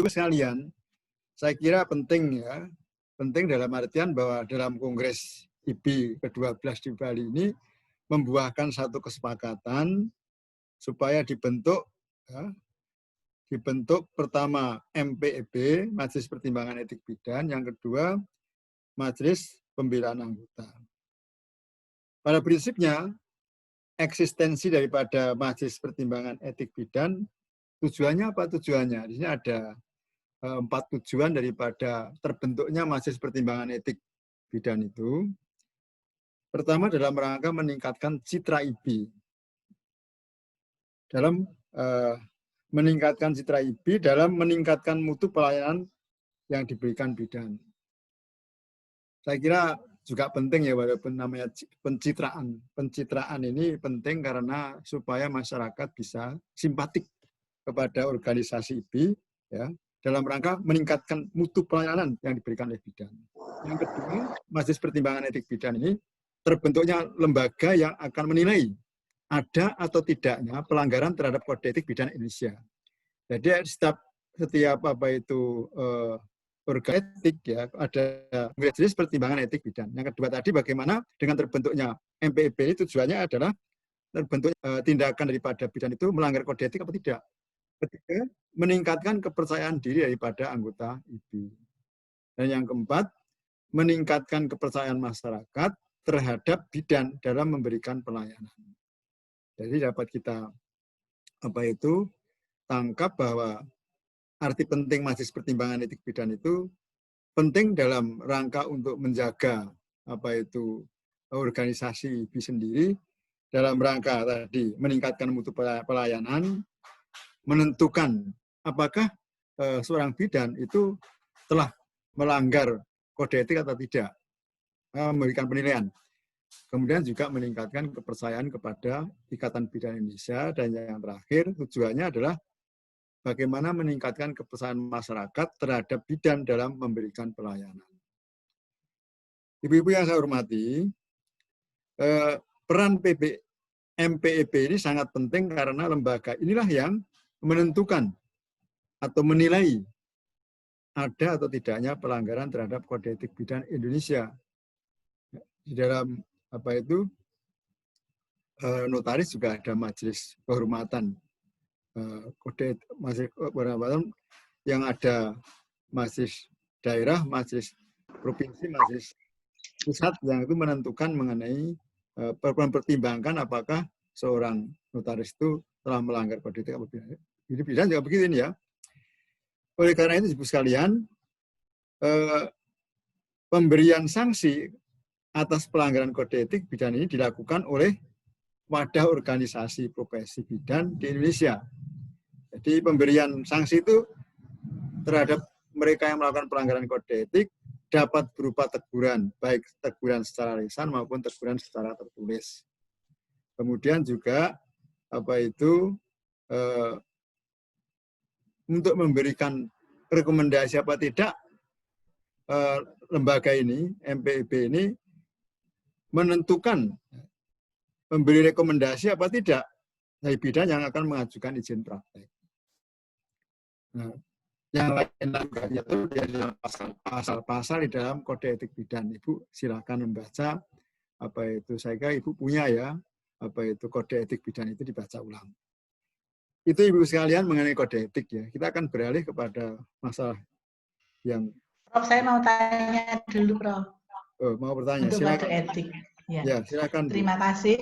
sekalian, saya kira penting ya, penting dalam artian bahwa dalam Kongres IPI ke-12 di Bali ini membuahkan satu kesepakatan supaya dibentuk pertama MPEB, Majelis Pertimbangan Etik Bidan, yang kedua Majelis Pembelaan Anggota. Pada prinsipnya, eksistensi daripada Majelis Pertimbangan Etik Bidan, tujuannya apa tujuannya? Di sini ada 4 tujuan daripada terbentuknya Majelis Pertimbangan Etik Bidan itu. Pertama, dalam rangka meningkatkan citra IPI. Dalam meningkatkan citra IPI, dalam meningkatkan mutu pelayanan yang diberikan bidan. Saya kira juga penting ya, walaupun namanya pencitraan. Pencitraan ini penting karena supaya masyarakat bisa simpatik kepada organisasi IPI, ya, dalam rangka meningkatkan mutu pelayanan yang diberikan oleh bidan. Yang kedua, Majelis Pertimbangan Etik Bidan ini terbentuknya lembaga yang akan menilai ada atau tidaknya pelanggaran terhadap kode etik bidan Indonesia. Jadi setiap apa itu organ etik ya, ada Majelis Pertimbangan Etik Bidan. Yang kedua tadi bagaimana dengan terbentuknya MPEB ini tujuannya adalah terbentuk tindakan daripada bidan itu melanggar kode etik apa tidak. Ketiga, meningkatkan kepercayaan diri daripada anggota IPI. Dan yang keempat, meningkatkan kepercayaan masyarakat terhadap bidan dalam memberikan pelayanan. Jadi dapat kita tangkap bahwa arti penting Majelis Pertimbangan Etik Bidan itu penting dalam rangka untuk menjaga organisasi IPI sendiri, dalam rangka tadi meningkatkan mutu pelayanan, menentukan apakah seorang bidan itu telah melanggar kode etik atau tidak, memberikan penilaian. Kemudian juga meningkatkan kepercayaan kepada Ikatan Bidan Indonesia, dan yang terakhir tujuannya adalah bagaimana meningkatkan kepercayaan masyarakat terhadap bidan dalam memberikan pelayanan. Ibu-ibu yang saya hormati, peran MPEB ini sangat penting karena lembaga inilah yang menentukan atau menilai ada atau tidaknya pelanggaran terhadap kode etik bidan Indonesia. Di dalam notaris juga ada majelis kehormatan kode majelis kehormatan yang ada majelis daerah, majelis provinsi, majelis pusat yang itu menentukan mengenai mempertimbangkan apakah seorang notaris itu telah melanggar kode etik atau tidak. Jadi bidan juga begitu ini ya. Oleh karena itu, ibu sekalian, pemberian sanksi atas pelanggaran kode etik bidan ini dilakukan oleh wadah organisasi profesi bidan di Indonesia. Jadi pemberian sanksi itu terhadap mereka yang melakukan pelanggaran kode etik dapat berupa teguran, baik teguran secara lisan maupun teguran secara tertulis. Kemudian juga untuk memberikan rekomendasi apa tidak, lembaga ini, MPEB ini menentukan memberi rekomendasi apa tidak dari bidan yang akan mengajukan izin praktek. Nah, yang lain itu dalam pasal-pasal di dalam kode etik bidan. Ibu silakan membaca saya kira Ibu punya ya, kode etik bidan itu dibaca ulang. Itu Ibu sekalian mengenai kode etik ya. Kita akan beralih kepada masalah yang... Prof, saya mau tanya dulu, Prof. Oh, mau bertanya, untuk silakan. kode etik. Ya, silakan. Terima kasih.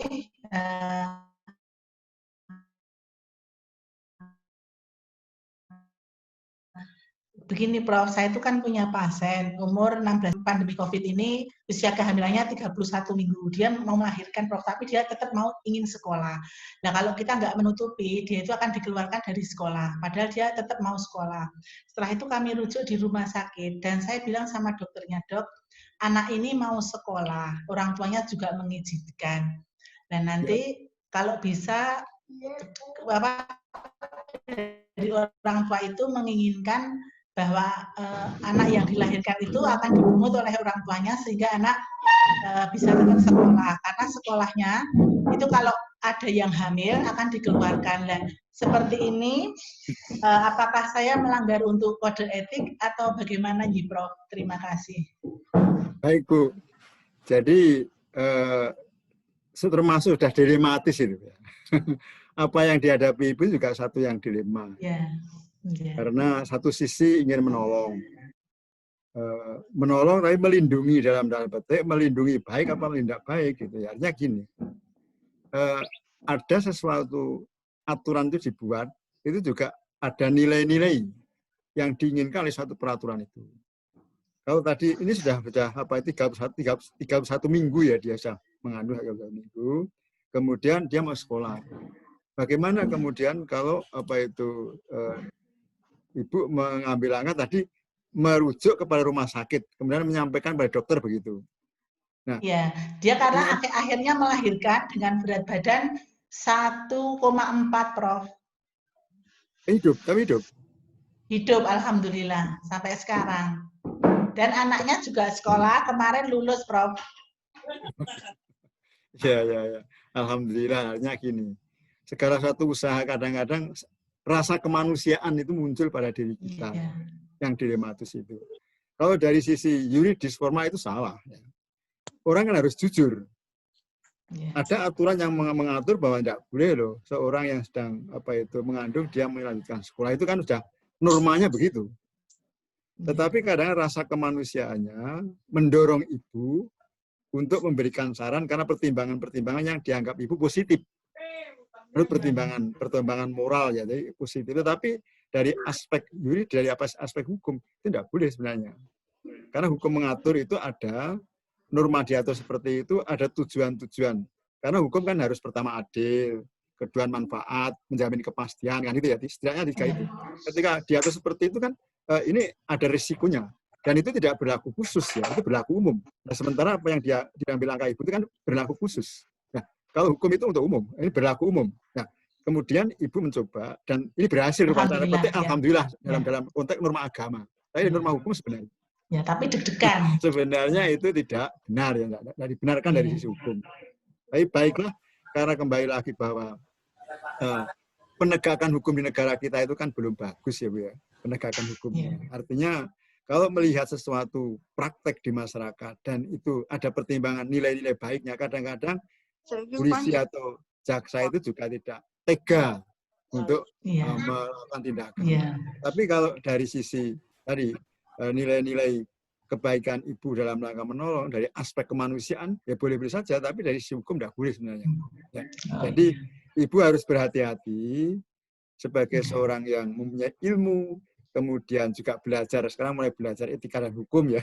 Begini Prof, saya itu kan punya pasien umur 16, pandemi COVID ini usia kehamilannya 31 minggu. Dia mau melahirkan Prof, tapi dia tetap ingin sekolah. Nah kalau kita nggak menutupi, dia itu akan dikeluarkan dari sekolah. Padahal dia tetap mau sekolah. Setelah itu kami rujuk di rumah sakit dan saya bilang sama dokternya, Dok, anak ini mau sekolah, orang tuanya juga mengizinkan. Dan nanti kalau bisa dari orang tua itu menginginkan bahwa anak yang dilahirkan itu akan dipungut oleh orang tuanya sehingga anak bisa tetap sekolah. Karena sekolahnya itu kalau ada yang hamil akan dikeluarkan. Dan seperti ini, apakah saya melanggar untuk kode etik atau bagaimana, Nyi Prof? Terima kasih. Baik, Bu. Jadi termasuk sudah dilematis itu. Apa yang dihadapi Ibu juga satu yang dilema. Ya. Karena satu sisi ingin menolong. Menolong tapi melindungi dalam petik, melindungi baik apa melindak baik gitu ya. Artinya gini, ada sesuatu aturan itu dibuat, itu juga ada nilai-nilai yang diinginkan oleh suatu peraturan itu. Kalau tadi ini sudah apa 31 minggu ya dia sudah mengandung 31 minggu, kemudian dia mau sekolah. Bagaimana kemudian kalau apa itu Ibu mengambil langkah tadi merujuk kepada rumah sakit, kemudian menyampaikan pada dokter begitu. Nah, ya, dia karena akhirnya melahirkan dengan berat badan 1,4, Prof. Tapi hidup. Hidup, alhamdulillah sampai sekarang. Dan anaknya juga sekolah, kemarin lulus, Prof. Ya. Alhamdulillah, artinya gini. Segala satu usaha kadang-kadang rasa kemanusiaan itu muncul pada diri kita. Yang dilematis itu. Kalau dari sisi yuridis formal itu salah. Orang kan harus jujur. Ada aturan yang mengatur bahwa tidak boleh loh seorang yang sedang mengandung dia melanjutkan sekolah, itu kan sudah normanya begitu. Tetapi kadang rasa kemanusiaannya mendorong ibu untuk memberikan saran karena pertimbangan-pertimbangan yang dianggap ibu positif. Menurut pertimbangan moral ya, jadi positif. Tetapi dari aspek yuridis, dari aspek hukum itu tidak boleh sebenarnya. Karena hukum mengatur itu ada norma diatur seperti itu, ada tujuan-tujuan. Karena hukum kan harus pertama adil, kedua manfaat, menjamin kepastian, kan itu ya, setidaknya tiga itu. Ketika diatur seperti itu kan, ini ada risikonya. Dan itu tidak berlaku khusus ya, itu berlaku umum. Nah, sementara apa yang diambil langkah ibu itu kan berlaku khusus. Nah, kalau hukum itu untuk umum, ini berlaku umum. Nah, kemudian ibu mencoba, dan ini berhasil, alhamdulillah dalam konteks norma agama. Tapi norma hukum sebenarnya. Ya, tapi deg-degan. Sebenarnya itu tidak benar ya, tidak dibenarkan dari sisi hukum. Tapi baiklah, karena kembali lagi bahwa penegakan hukum di negara kita itu kan belum bagus ya Bu ya, penegakan hukumnya. Artinya kalau melihat sesuatu praktek di masyarakat dan itu ada pertimbangan nilai-nilai baiknya, kadang-kadang polisi atau jaksa itu juga tidak tega untuk melakukan tindakan. Tapi kalau dari sisi tadi nilai-nilai kebaikan ibu dalam rangka menolong dari aspek kemanusiaan ya boleh-boleh saja, tapi dari sisi hukum tidak boleh sebenarnya. Ya. Jadi ibu harus berhati-hati sebagai seorang yang mempunyai ilmu, kemudian juga belajar, sekarang mulai belajar etika dan hukum ya.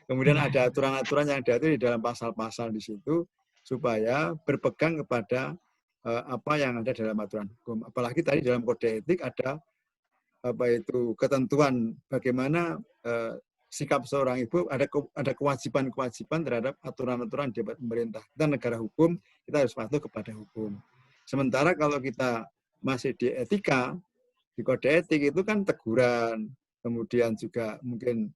Kemudian ada aturan-aturan yang diatur di dalam pasal-pasal di situ supaya berpegang kepada apa yang ada dalam aturan hukum. Apalagi tadi dalam kode etik ada ketentuan bagaimana sikap seorang ibu, ada kewajiban-kewajiban terhadap aturan-aturan di pemerintah. Kita negara hukum, kita harus patuh kepada hukum. Sementara kalau kita masih di etika, di kode etik itu kan teguran, kemudian juga mungkin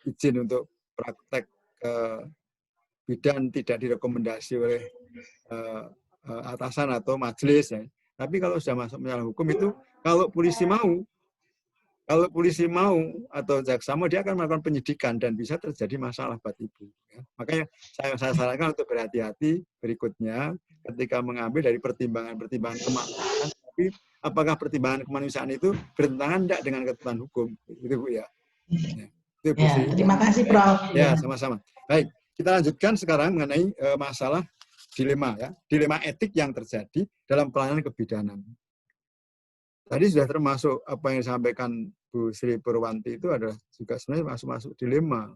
izin untuk praktek bidan tidak direkomendasi oleh atasan atau majelis ya. Tapi kalau sudah masuk menyalahi hukum itu, kalau polisi mau atau jaksa mau, dia akan melakukan penyidikan dan bisa terjadi masalah buat ibu. Ya. Makanya saya sarankan untuk berhati-hati berikutnya ketika mengambil dari pertimbangan-pertimbangan kemanusiaan. Tapi apakah pertimbangan kemanusiaan itu bertentangan tidak dengan ketentuan hukum? Itu Bu ya. Itu, Bu, ya terima kasih Prof. Ya, sama-sama. Baik, kita lanjutkan sekarang mengenai masalah dilema ya, dilema etik yang terjadi dalam pelayanan kebidanan. Tadi sudah termasuk apa yang disampaikan Bu Sri Purwanti itu adalah juga sebenarnya masuk dilema.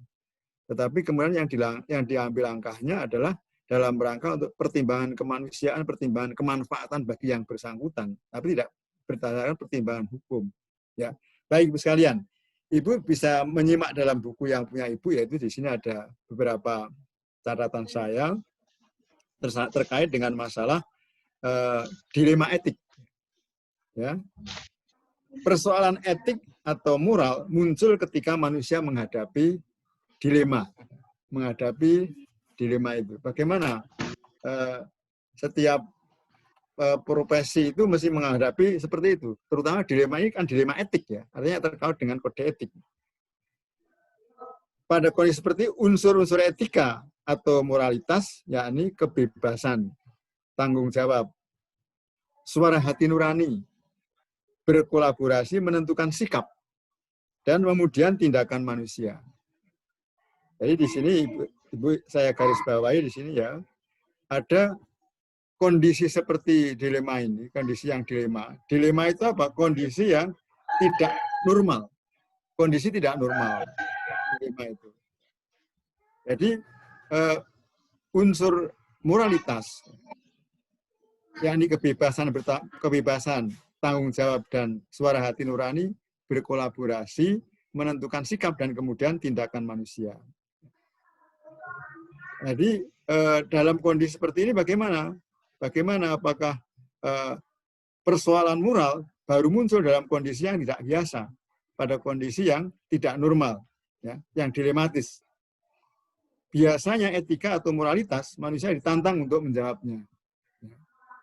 Tetapi kemudian yang diambil langkahnya adalah dalam rangka untuk pertimbangan kemanusiaan, pertimbangan kemanfaatan bagi yang bersangkutan, tapi tidak berdasarkan pertimbangan hukum. Ya, baik Ibu sekalian, Ibu bisa menyimak dalam buku yang punya Ibu, yaitu di sini ada beberapa catatan saya terkait dengan masalah dilema etik. Ya. Persoalan etik atau moral muncul ketika manusia menghadapi dilema itu. Bagaimana setiap profesi itu mesti menghadapi seperti itu. Terutama dilema ini kan dilema etik ya, artinya terkait dengan kode etik. Pada kondisi seperti unsur-unsur etika atau moralitas, yakni kebebasan, tanggung jawab, suara hati nurani, berkolaborasi menentukan sikap, dan kemudian tindakan manusia. Jadi di sini Ibu saya garis bawahi di sini ya, ada kondisi seperti dilema ini, kondisi yang dilema. Dilema itu apa? Kondisi yang tidak normal. Kondisi tidak normal. Dilema itu. Jadi unsur moralitas, yakni kebebasan, tanggung jawab, dan suara hati nurani berkolaborasi, menentukan sikap dan kemudian tindakan manusia. Jadi dalam kondisi seperti ini bagaimana? Bagaimana apakah persoalan moral baru muncul dalam kondisi yang tidak biasa, pada kondisi yang tidak normal, ya, yang dilematis. Biasanya etika atau moralitas manusia ditantang untuk menjawabnya.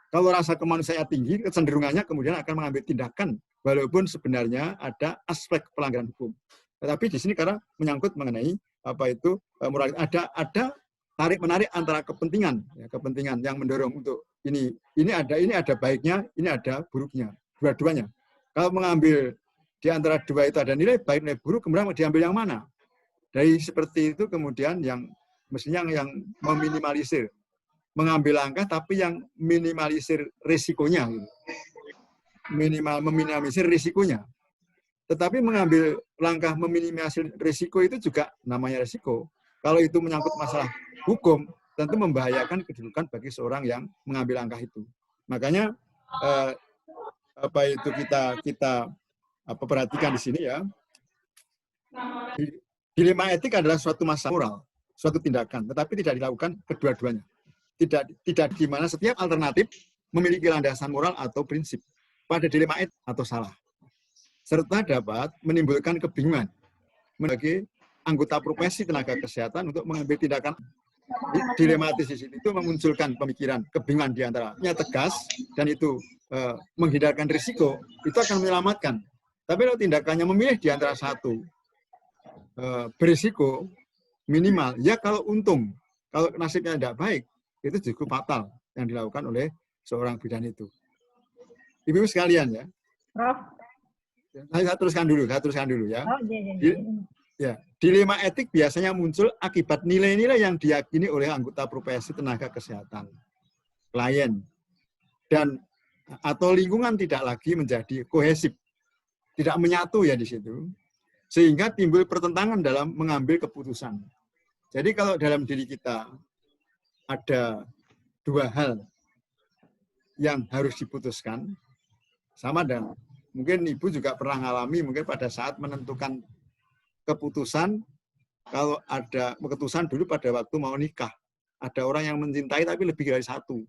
Kalau rasa kemanusiaan tinggi, kecenderungannya kemudian akan mengambil tindakan, walaupun sebenarnya ada aspek pelanggaran hukum. Tetapi di sini karena menyangkut mengenai apa itu moralitas, ada tarik-menarik antara kepentingan, ya, kepentingan yang mendorong untuk ini ada baiknya, ini ada buruknya, dua-duanya. Kalau mengambil di antara dua itu ada nilai baik, nilai buruk, kemudian diambil yang mana? Dari seperti itu kemudian yang mestinya yang meminimalisir, mengambil langkah tapi yang minimalisir risikonya, gitu. Meminimalisir risikonya. Tetapi mengambil langkah meminimalisir risiko itu juga namanya risiko. Kalau itu menyangkut masalah hukum, tentu membahayakan kedudukan bagi seorang yang mengambil langkah itu. Makanya apa itu kita perhatikan di sini ya. Dilema etik adalah suatu masalah moral, suatu tindakan, tetapi tidak dilakukan kedua-duanya. Tidak di mana setiap alternatif memiliki landasan moral atau prinsip pada dilema etik atau salah, serta dapat menimbulkan kebingungan bagi anggota profesi tenaga kesehatan untuk mengambil tindakan. Dilematis di situ itu memunculkan pemikiran kebingungan di antaranya tegas dan itu menghindarkan risiko, itu akan menyelamatkan. Tapi kalau tindakannya memilih di antara satu berisiko minimal, ya kalau untung, kalau nasibnya tidak baik, itu cukup fatal yang dilakukan oleh seorang bidan itu. Ibu sekalian ya. Prof. Saya teruskan dulu ya. Oh, iya. Ya, dilema etik biasanya muncul akibat nilai-nilai yang diyakini oleh anggota profesi tenaga kesehatan, klien, dan atau lingkungan tidak lagi menjadi kohesif, tidak menyatu ya di situ, sehingga timbul pertentangan dalam mengambil keputusan. Jadi kalau dalam diri kita ada dua hal yang harus diputuskan, sama dan mungkin Ibu juga pernah mengalami mungkin pada saat menentukan keputusan, kalau ada keputusan dulu pada waktu mau nikah, ada orang yang mencintai tapi lebih dari satu.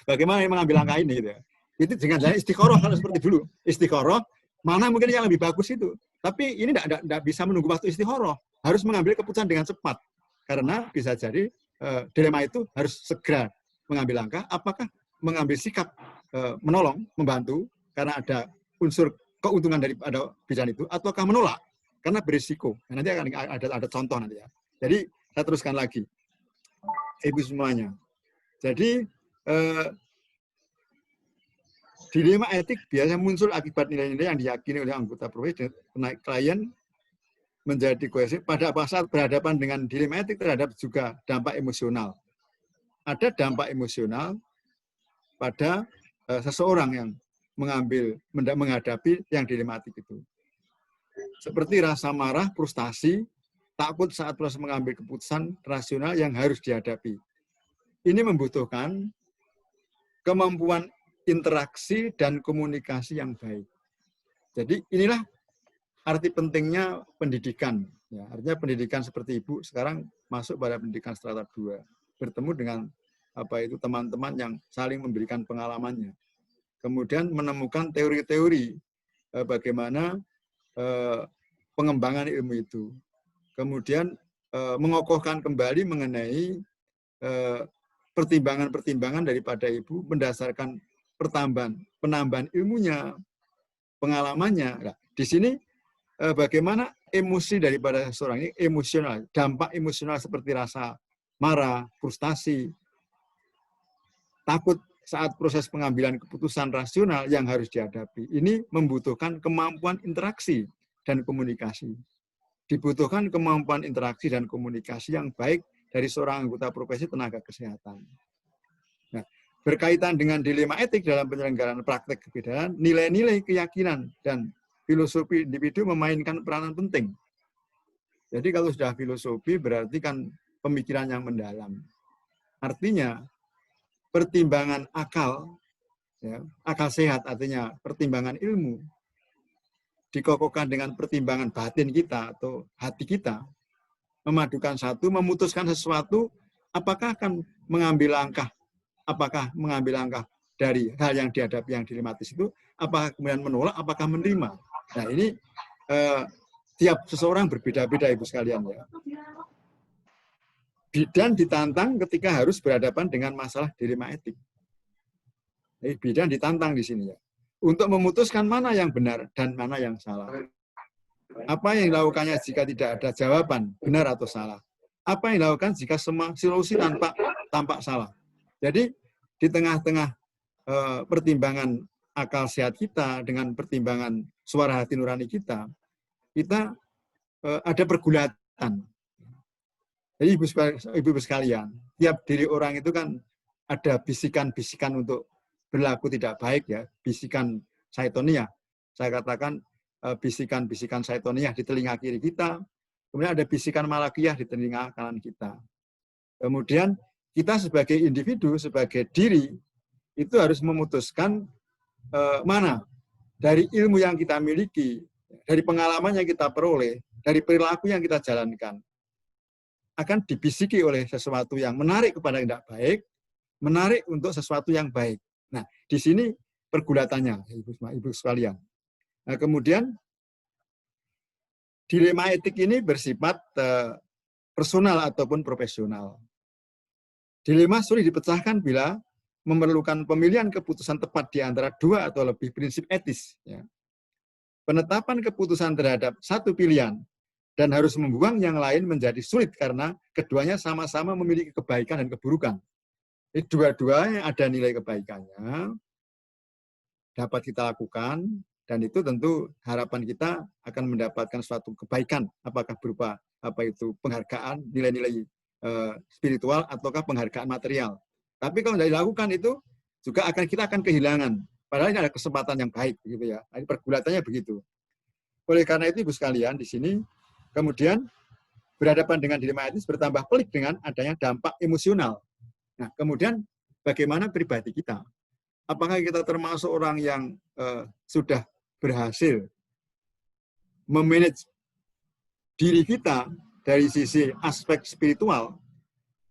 Bagaimana mengambil langkah ini? Gitu ya. Itu dengan jalan istikharah kalau seperti dulu. Istikharah, mana mungkin yang lebih bagus itu. Tapi ini tidak bisa menunggu waktu istikharah. Harus mengambil keputusan dengan cepat. Karena bisa jadi dilema itu harus segera mengambil langkah, apakah mengambil sikap menolong, membantu, karena ada unsur keuntungan daripada bidan itu, ataukah menolak karena berisiko. Nah, nanti akan ada contoh nanti ya. Jadi saya teruskan lagi, Ibu semuanya. Jadi dilema etik biasanya muncul akibat nilai-nilai yang diyakini oleh anggota profesi dan klien menjadi kohesif pada saat berhadapan dengan dilema etik terhadap juga dampak emosional. Ada dampak emosional pada seseorang yang menghadapi yang dilematik itu. Seperti rasa marah, frustasi, takut saat proses mengambil keputusan rasional yang harus dihadapi. Ini membutuhkan kemampuan interaksi dan komunikasi yang baik. Jadi inilah arti pentingnya pendidikan. Ya, artinya pendidikan seperti Ibu sekarang masuk pada pendidikan strata 2. Bertemu dengan teman-teman yang saling memberikan pengalamannya. Kemudian menemukan teori-teori bagaimana pengembangan ilmu itu. Kemudian mengokohkan kembali mengenai pertimbangan-pertimbangan daripada ibu berdasarkan penambahan ilmunya, pengalamannya. Nah, di sini bagaimana emosi daripada seorang ini emosional, dampak emosional seperti rasa marah, frustasi, takut saat proses pengambilan keputusan rasional yang harus dihadapi. Ini membutuhkan kemampuan interaksi dan komunikasi. Dibutuhkan kemampuan interaksi dan komunikasi yang baik dari seorang anggota profesi tenaga kesehatan. Nah, berkaitan dengan dilema etik dalam penyelenggaraan praktek kebidanan, nilai-nilai keyakinan dan filosofi individu memainkan peranan penting. Jadi kalau sudah filosofi berarti kan pemikiran yang mendalam. Artinya pertimbangan akal, ya, akal sehat artinya pertimbangan ilmu, dikokohkan dengan pertimbangan batin kita atau hati kita, memadukan satu, memutuskan sesuatu, apakah akan mengambil langkah dari hal yang dihadapi yang dilematis itu, apakah kemudian menolak, apakah menerima. Nah ini tiap seseorang berbeda-beda Ibu sekalian ya. Bidan ditantang ketika harus berhadapan dengan masalah dilema etik. Bidan ditantang di sini ya. Untuk memutuskan mana yang benar dan mana yang salah. Apa yang dilakukannya jika tidak ada jawaban, benar atau salah. Apa yang dilakukan jika semua solusi tampak salah. Jadi di tengah-tengah pertimbangan akal sehat kita dengan pertimbangan suara hati nurani kita ada pergulatan. Jadi ibu sekalian, tiap diri orang itu kan ada bisikan-bisikan untuk berlaku tidak baik ya, bisikan saitonia. Saya katakan bisikan-bisikan saitonia di telinga kiri kita, kemudian ada bisikan malakiyah di telinga kanan kita. Kemudian kita sebagai individu, sebagai diri, itu harus memutuskan mana dari ilmu yang kita miliki, dari pengalaman yang kita peroleh, dari perilaku yang kita jalankan, akan dibisiki oleh sesuatu yang menarik kepada yang tidak baik, menarik untuk sesuatu yang baik. Nah, di sini pergulatannya, Ibu sekalian. Nah, kemudian dilema etik ini bersifat personal ataupun profesional. Dilema sulit dipecahkan bila memerlukan pemilihan keputusan tepat di antara dua atau lebih prinsip etis. Ya. Penetapan keputusan terhadap satu pilihan dan harus membuang yang lain menjadi sulit karena keduanya sama-sama memiliki kebaikan dan keburukan. Jadi dua-duanya ada nilai kebaikannya, dapat kita lakukan, dan itu tentu harapan kita akan mendapatkan suatu kebaikan, apakah berupa penghargaan, nilai-nilai spiritual, ataukah penghargaan material. Tapi kalau tidak dilakukan itu, juga kita akan kehilangan. Padahal ini ada kesempatan yang baik, gitu ya. Ini pergulatannya begitu. Oleh karena itu, Ibu sekalian, di sini kemudian berhadapan dengan dilema etis bertambah pelik dengan adanya dampak emosional. Nah, kemudian bagaimana pribadi kita? Apakah kita termasuk orang yang sudah berhasil memanage diri kita dari sisi aspek spiritual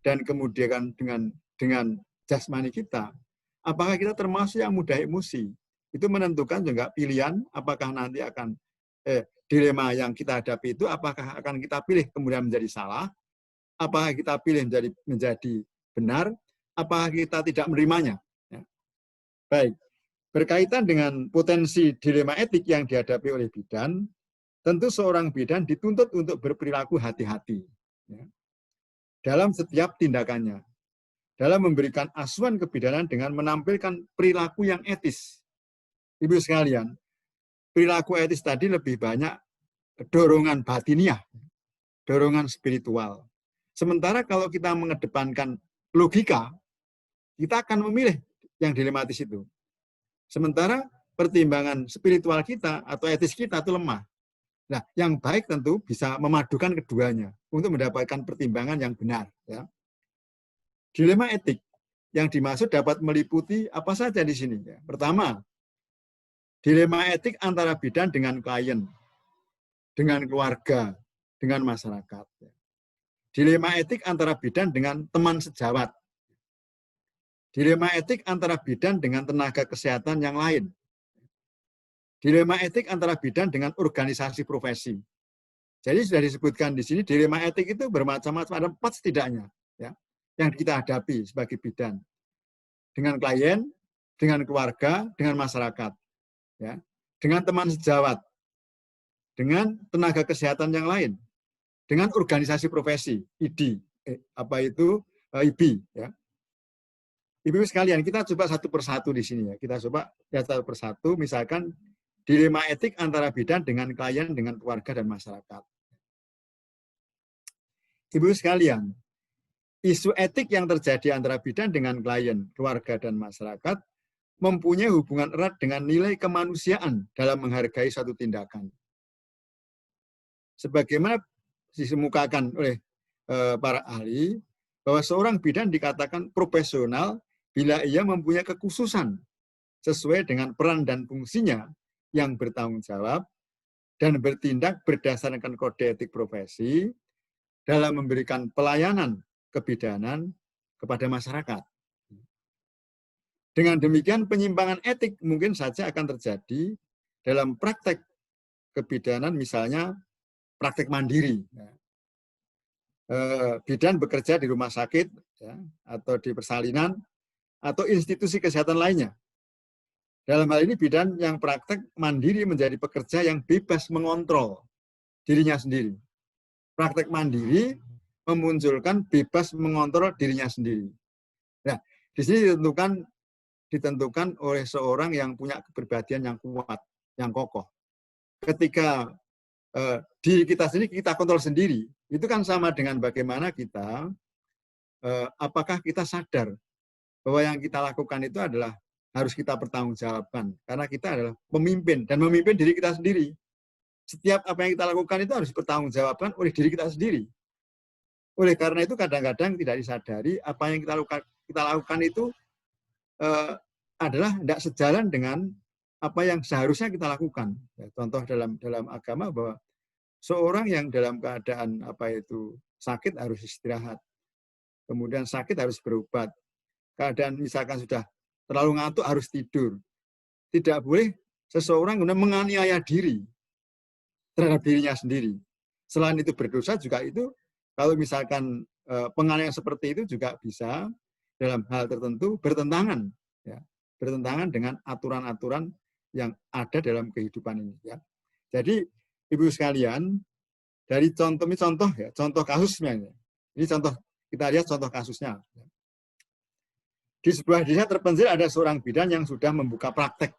dan kemudian dengan jasmani kita? Apakah kita termasuk yang mudah emosi? Itu menentukan juga pilihan apakah nanti akan dilema yang kita hadapi itu apakah akan kita pilih kemudian menjadi salah, apakah kita pilih menjadi benar, apakah kita tidak menerimanya. Ya. Baik, berkaitan dengan potensi dilema etik yang dihadapi oleh bidan, tentu seorang bidan dituntut untuk berperilaku hati-hati ya, dalam setiap tindakannya, dalam memberikan asuhan kebidanan dengan menampilkan perilaku yang etis. Ibu sekalian, perilaku etis tadi lebih banyak dorongan batiniah, dorongan spiritual. Sementara kalau kita mengedepankan logika, kita akan memilih yang dilematis itu. Sementara pertimbangan spiritual kita atau etis kita itu lemah. Nah, yang baik tentu bisa memadukan keduanya untuk mendapatkan pertimbangan yang benar. Ya. Dilema etik yang dimaksud dapat meliputi apa saja di sini. Ya. Pertama, dilema etik antara bidan dengan klien, dengan keluarga, dengan masyarakat. Dilema etik antara bidan dengan teman sejawat. Dilema etik antara bidan dengan tenaga kesehatan yang lain. Dilema etik antara bidan dengan organisasi profesi. Jadi sudah disebutkan di sini dilema etik itu bermacam-macam, ada 4 setidaknya. Ya. yang kita hadapi sebagai bidan dengan klien, dengan keluarga, dengan masyarakat, ya, dengan teman sejawat, dengan tenaga kesehatan yang lain, dengan organisasi profesi, ID, IB, ya. Ibu sekalian, kita coba satu persatu di sini ya. Kita coba lihat satu persatu, misalkan dilema etik antara bidan dengan klien, dengan keluarga dan masyarakat. Ibu sekalian, isu etik yang terjadi antara bidan dengan klien, keluarga dan masyarakat mempunyai hubungan erat dengan nilai kemanusiaan dalam menghargai suatu tindakan. Sebagaimana dikemukakan oleh para ahli, bahwa seorang bidan dikatakan profesional bila ia mempunyai kekhususan sesuai dengan peran dan fungsinya yang bertanggung jawab dan bertindak berdasarkan kode etik profesi dalam memberikan pelayanan kebidanan kepada masyarakat. Dengan demikian penyimpangan etik mungkin saja akan terjadi dalam praktek kebidanan, misalnya praktek mandiri. Bidan bekerja di rumah sakit ya, atau di persalinan atau institusi kesehatan lainnya. Dalam hal ini bidan yang praktek mandiri menjadi pekerja yang bebas mengontrol dirinya sendiri. Praktek mandiri memunculkan bebas mengontrol dirinya sendiri. Nah, di sini ditentukan oleh seorang yang punya kepribadian yang kuat, yang kokoh. Ketika diri kita sendiri kita kontrol sendiri, itu kan sama dengan bagaimana kita, apakah kita sadar bahwa yang kita lakukan itu adalah harus kita pertanggungjawabkan, karena kita adalah pemimpin dan memimpin diri kita sendiri. Setiap apa yang kita lakukan itu harus dipertanggungjawabkan oleh diri kita sendiri. Oleh karena itu kadang-kadang tidak disadari apa yang kita lakukan itu adalah tidak sejalan dengan apa yang seharusnya kita lakukan. Contoh dalam agama bahwa seorang yang dalam keadaan sakit harus istirahat, kemudian sakit harus berobat, keadaan misalkan sudah terlalu ngantuk harus tidur. Tidak boleh seseorang menganiaya diri terhadap dirinya sendiri. Selain itu berdosa juga itu, kalau misalkan penganiayaan seperti itu juga bisa dalam hal tertentu bertentangan, ya, bertentangan dengan aturan-aturan yang ada dalam kehidupan ini. Ya. Jadi ibu sekalian, dari contoh kasusnya ini. Ini contoh, kita lihat contoh kasusnya. Di sebuah desa terpencil ada seorang bidan yang sudah membuka praktek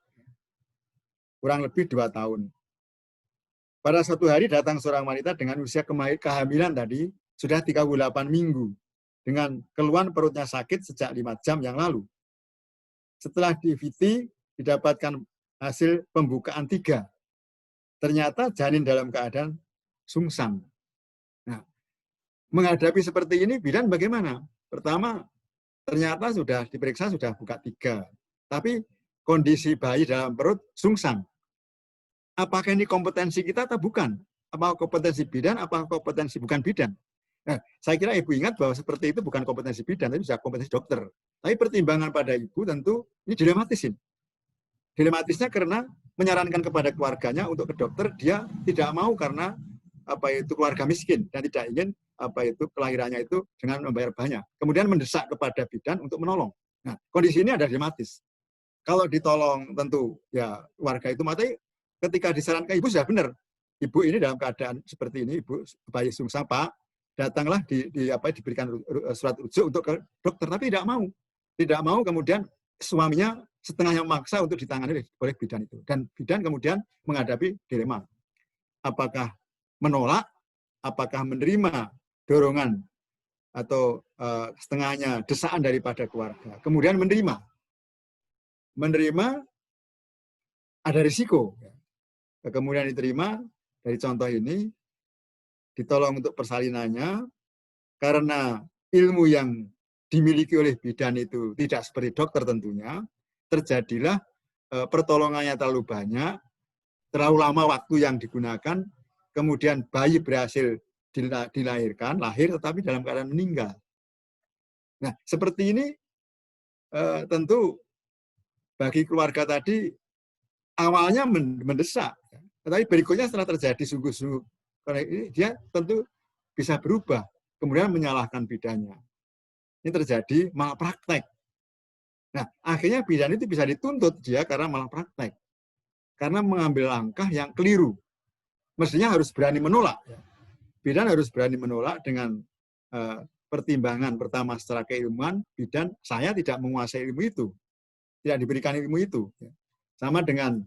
kurang lebih 2 tahun. Pada suatu hari datang seorang wanita dengan usia kehamilan tadi sudah 38 minggu dengan keluhan perutnya sakit sejak 5 jam yang lalu. Setelah di-VT didapatkan hasil pembukaan 3. Ternyata janin dalam keadaan sungsang. Nah, menghadapi seperti ini bidan bagaimana? Pertama, ternyata sudah diperiksa sudah buka 3. Tapi kondisi bayi dalam perut sungsang. Apakah ini kompetensi kita atau bukan? Apa kompetensi bidan, apa kompetensi bukan bidan? Nah, saya kira ibu ingat bahwa seperti itu bukan kompetensi bidan, tapi bisa kompetensi dokter. Tapi pertimbangan pada ibu tentu ini dilematis. Dilematisnya karena menyarankan kepada keluarganya untuk ke dokter, dia tidak mau karena keluarga miskin dan tidak ingin kelahirannya itu dengan membayar banyak. Kemudian mendesak kepada bidan untuk menolong. Nah, kondisi ini ada dilematis. Kalau ditolong tentu ya keluarga itu mati. Ketika disarankan ibu sudah benar. Ibu ini dalam keadaan seperti ini, ibu bayi sungsang, Pak, datanglah diberikan surat rujuk untuk ke dokter, tapi tidak mau. Tidak mau, kemudian suaminya setengahnya memaksa untuk ditangani oleh bidan itu. Dan bidan kemudian menghadapi dilema. Apakah menolak, apakah menerima dorongan atau setengahnya desaan daripada keluarga. Kemudian menerima ada risiko. Kemudian diterima, dari contoh ini, ditolong untuk persalinannya, karena ilmu yang dimiliki oleh bidan itu tidak seperti dokter tentunya, terjadilah pertolongannya terlalu banyak, terlalu lama waktu yang digunakan, kemudian bayi berhasil lahir tetapi dalam keadaan meninggal. Nah, seperti ini tentu bagi keluarga tadi awalnya mendesak, tetapi berikutnya setelah terjadi sungguh-sungguh, karena ini dia tentu bisa berubah, kemudian menyalahkan bidannya. ini terjadi malpraktek. Nah, akhirnya bidan itu bisa dituntut dia karena malpraktek. Karena mengambil langkah yang keliru. Mestinya harus berani menolak. Bidan harus berani menolak dengan pertimbangan pertama secara keilmuan, bidan saya tidak menguasai ilmu itu. Tidak diberikan ilmu itu. Sama dengan,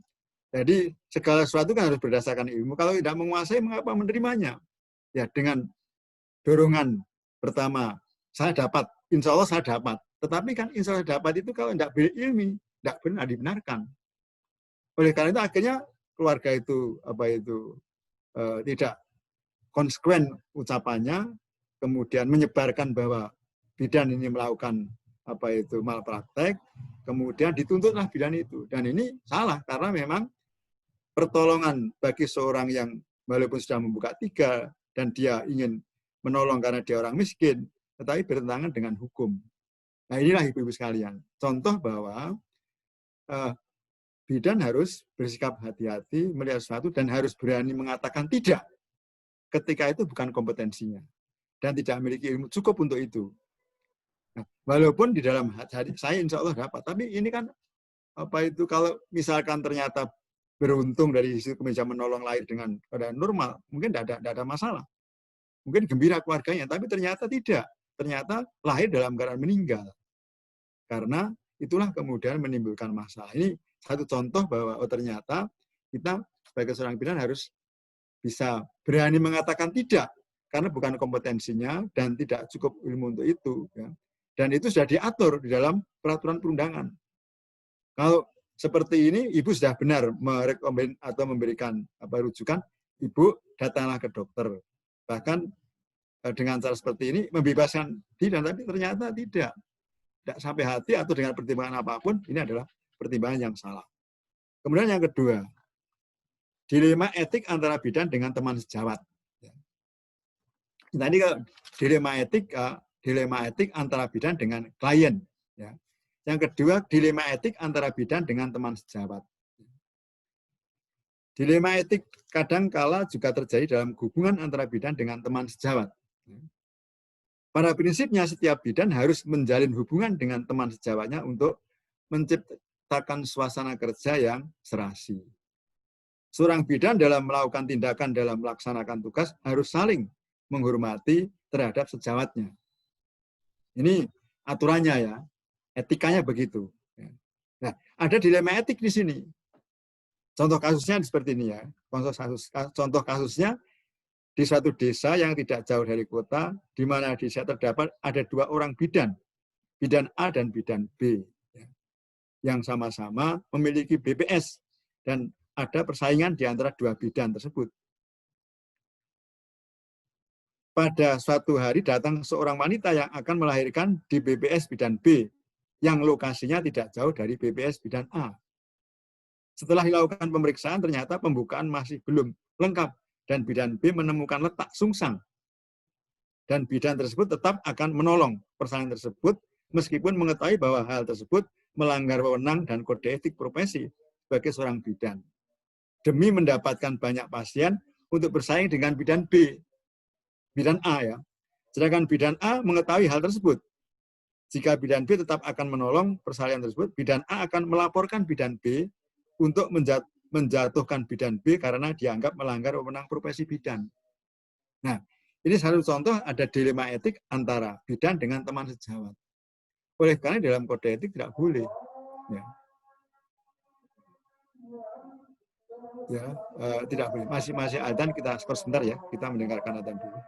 jadi segala sesuatu kan harus berdasarkan ilmu. Kalau tidak menguasai, mengapa menerimanya? Ya, dengan dorongan pertama, saya dapat, insya Allah saya dapat. Tetapi kan insya Allah dapat itu kalau tidak berilmi, tidak benar dibenarkan. Oleh karena itu akhirnya keluarga itu tidak konsekuen ucapannya, kemudian menyebarkan bahwa bidan ini melakukan malpraktek, kemudian dituntutlah bidan itu. Dan ini salah karena memang pertolongan bagi seorang yang walaupun sudah membuka 3 dan dia ingin menolong karena dia orang miskin, tetapi bertentangan dengan hukum. Nah, inilah ibu-ibu sekalian, contoh bahwa bidan harus bersikap hati-hati melihat sesuatu dan harus berani mengatakan tidak ketika itu bukan kompetensinya dan tidak memiliki ilmu cukup untuk itu. Nah, walaupun di dalam hati saya insya Allah dapat, tapi ini kan kalau misalkan ternyata beruntung dari sisi bisa menolong lahir dengan keadaan normal, mungkin tidak ada masalah. Mungkin gembira keluarganya, tapi ternyata tidak. Ternyata lahir dalam keadaan meninggal. Karena itulah kemudian menimbulkan masalah. Ini satu contoh bahwa ternyata kita sebagai seorang bidan harus bisa berani mengatakan tidak karena bukan kompetensinya dan tidak cukup ilmu untuk itu. Ya. Dan itu sudah diatur di dalam peraturan perundangan. Kalau seperti ini, ibu sudah benar merekomend atau memberikan rujukan, ibu datanglah ke dokter. Bahkan dengan cara seperti ini membebaskan bidan, tapi ternyata tidak sampai hati atau dengan pertimbangan apapun, ini adalah pertimbangan yang salah. Kemudian yang kedua, dilema etik antara bidan dengan teman sejawat. Tadi dilema etik antara bidan dengan klien. Ya. Yang kedua, dilema etik antara bidan dengan teman sejawat. Dilema etik kadang kala juga terjadi dalam hubungan antara bidan dengan teman sejawat. Pada prinsipnya, setiap bidan harus menjalin hubungan dengan teman sejawatnya untuk menciptakan suasana kerja yang serasi. Seorang bidan dalam melakukan tindakan dalam melaksanakan tugas harus saling menghormati terhadap sejawatnya. Ini aturannya ya, etikanya begitu. Nah, ada dilema etik di sini. Contoh kasusnya seperti ini ya. Contoh kasusnya di suatu desa yang tidak jauh dari kota, di mana di desa terdapat ada 2 orang bidan A dan bidan B, yang sama-sama memiliki BPS dan ada persaingan di antara 2 bidan tersebut. Pada suatu hari datang seorang wanita yang akan melahirkan di BPS bidan B, yang lokasinya tidak jauh dari BPS bidan A. Setelah dilakukan pemeriksaan, ternyata pembukaan masih belum lengkap, dan bidan B menemukan letak sungsang. Dan bidan tersebut tetap akan menolong persalinan tersebut, meskipun mengetahui bahwa hal tersebut melanggar wewenang dan kode etik profesi sebagai seorang bidan. Demi mendapatkan banyak pasien untuk bersaing dengan bidan B, bidan A ya. Sedangkan bidan A mengetahui hal tersebut. Jika bidan B tetap akan menolong persalinan tersebut, bidan A akan melaporkan bidan B untuk menjatuhkan bidan B karena dianggap melanggar wewenang profesi bidan. Nah, ini satu contoh ada dilema etik antara bidan dengan teman sejawat. Oleh karena dalam kode etik tidak boleh. Tidak boleh. Masih adzan, kita skor sebentar ya. Kita mendengarkan adzan dulu.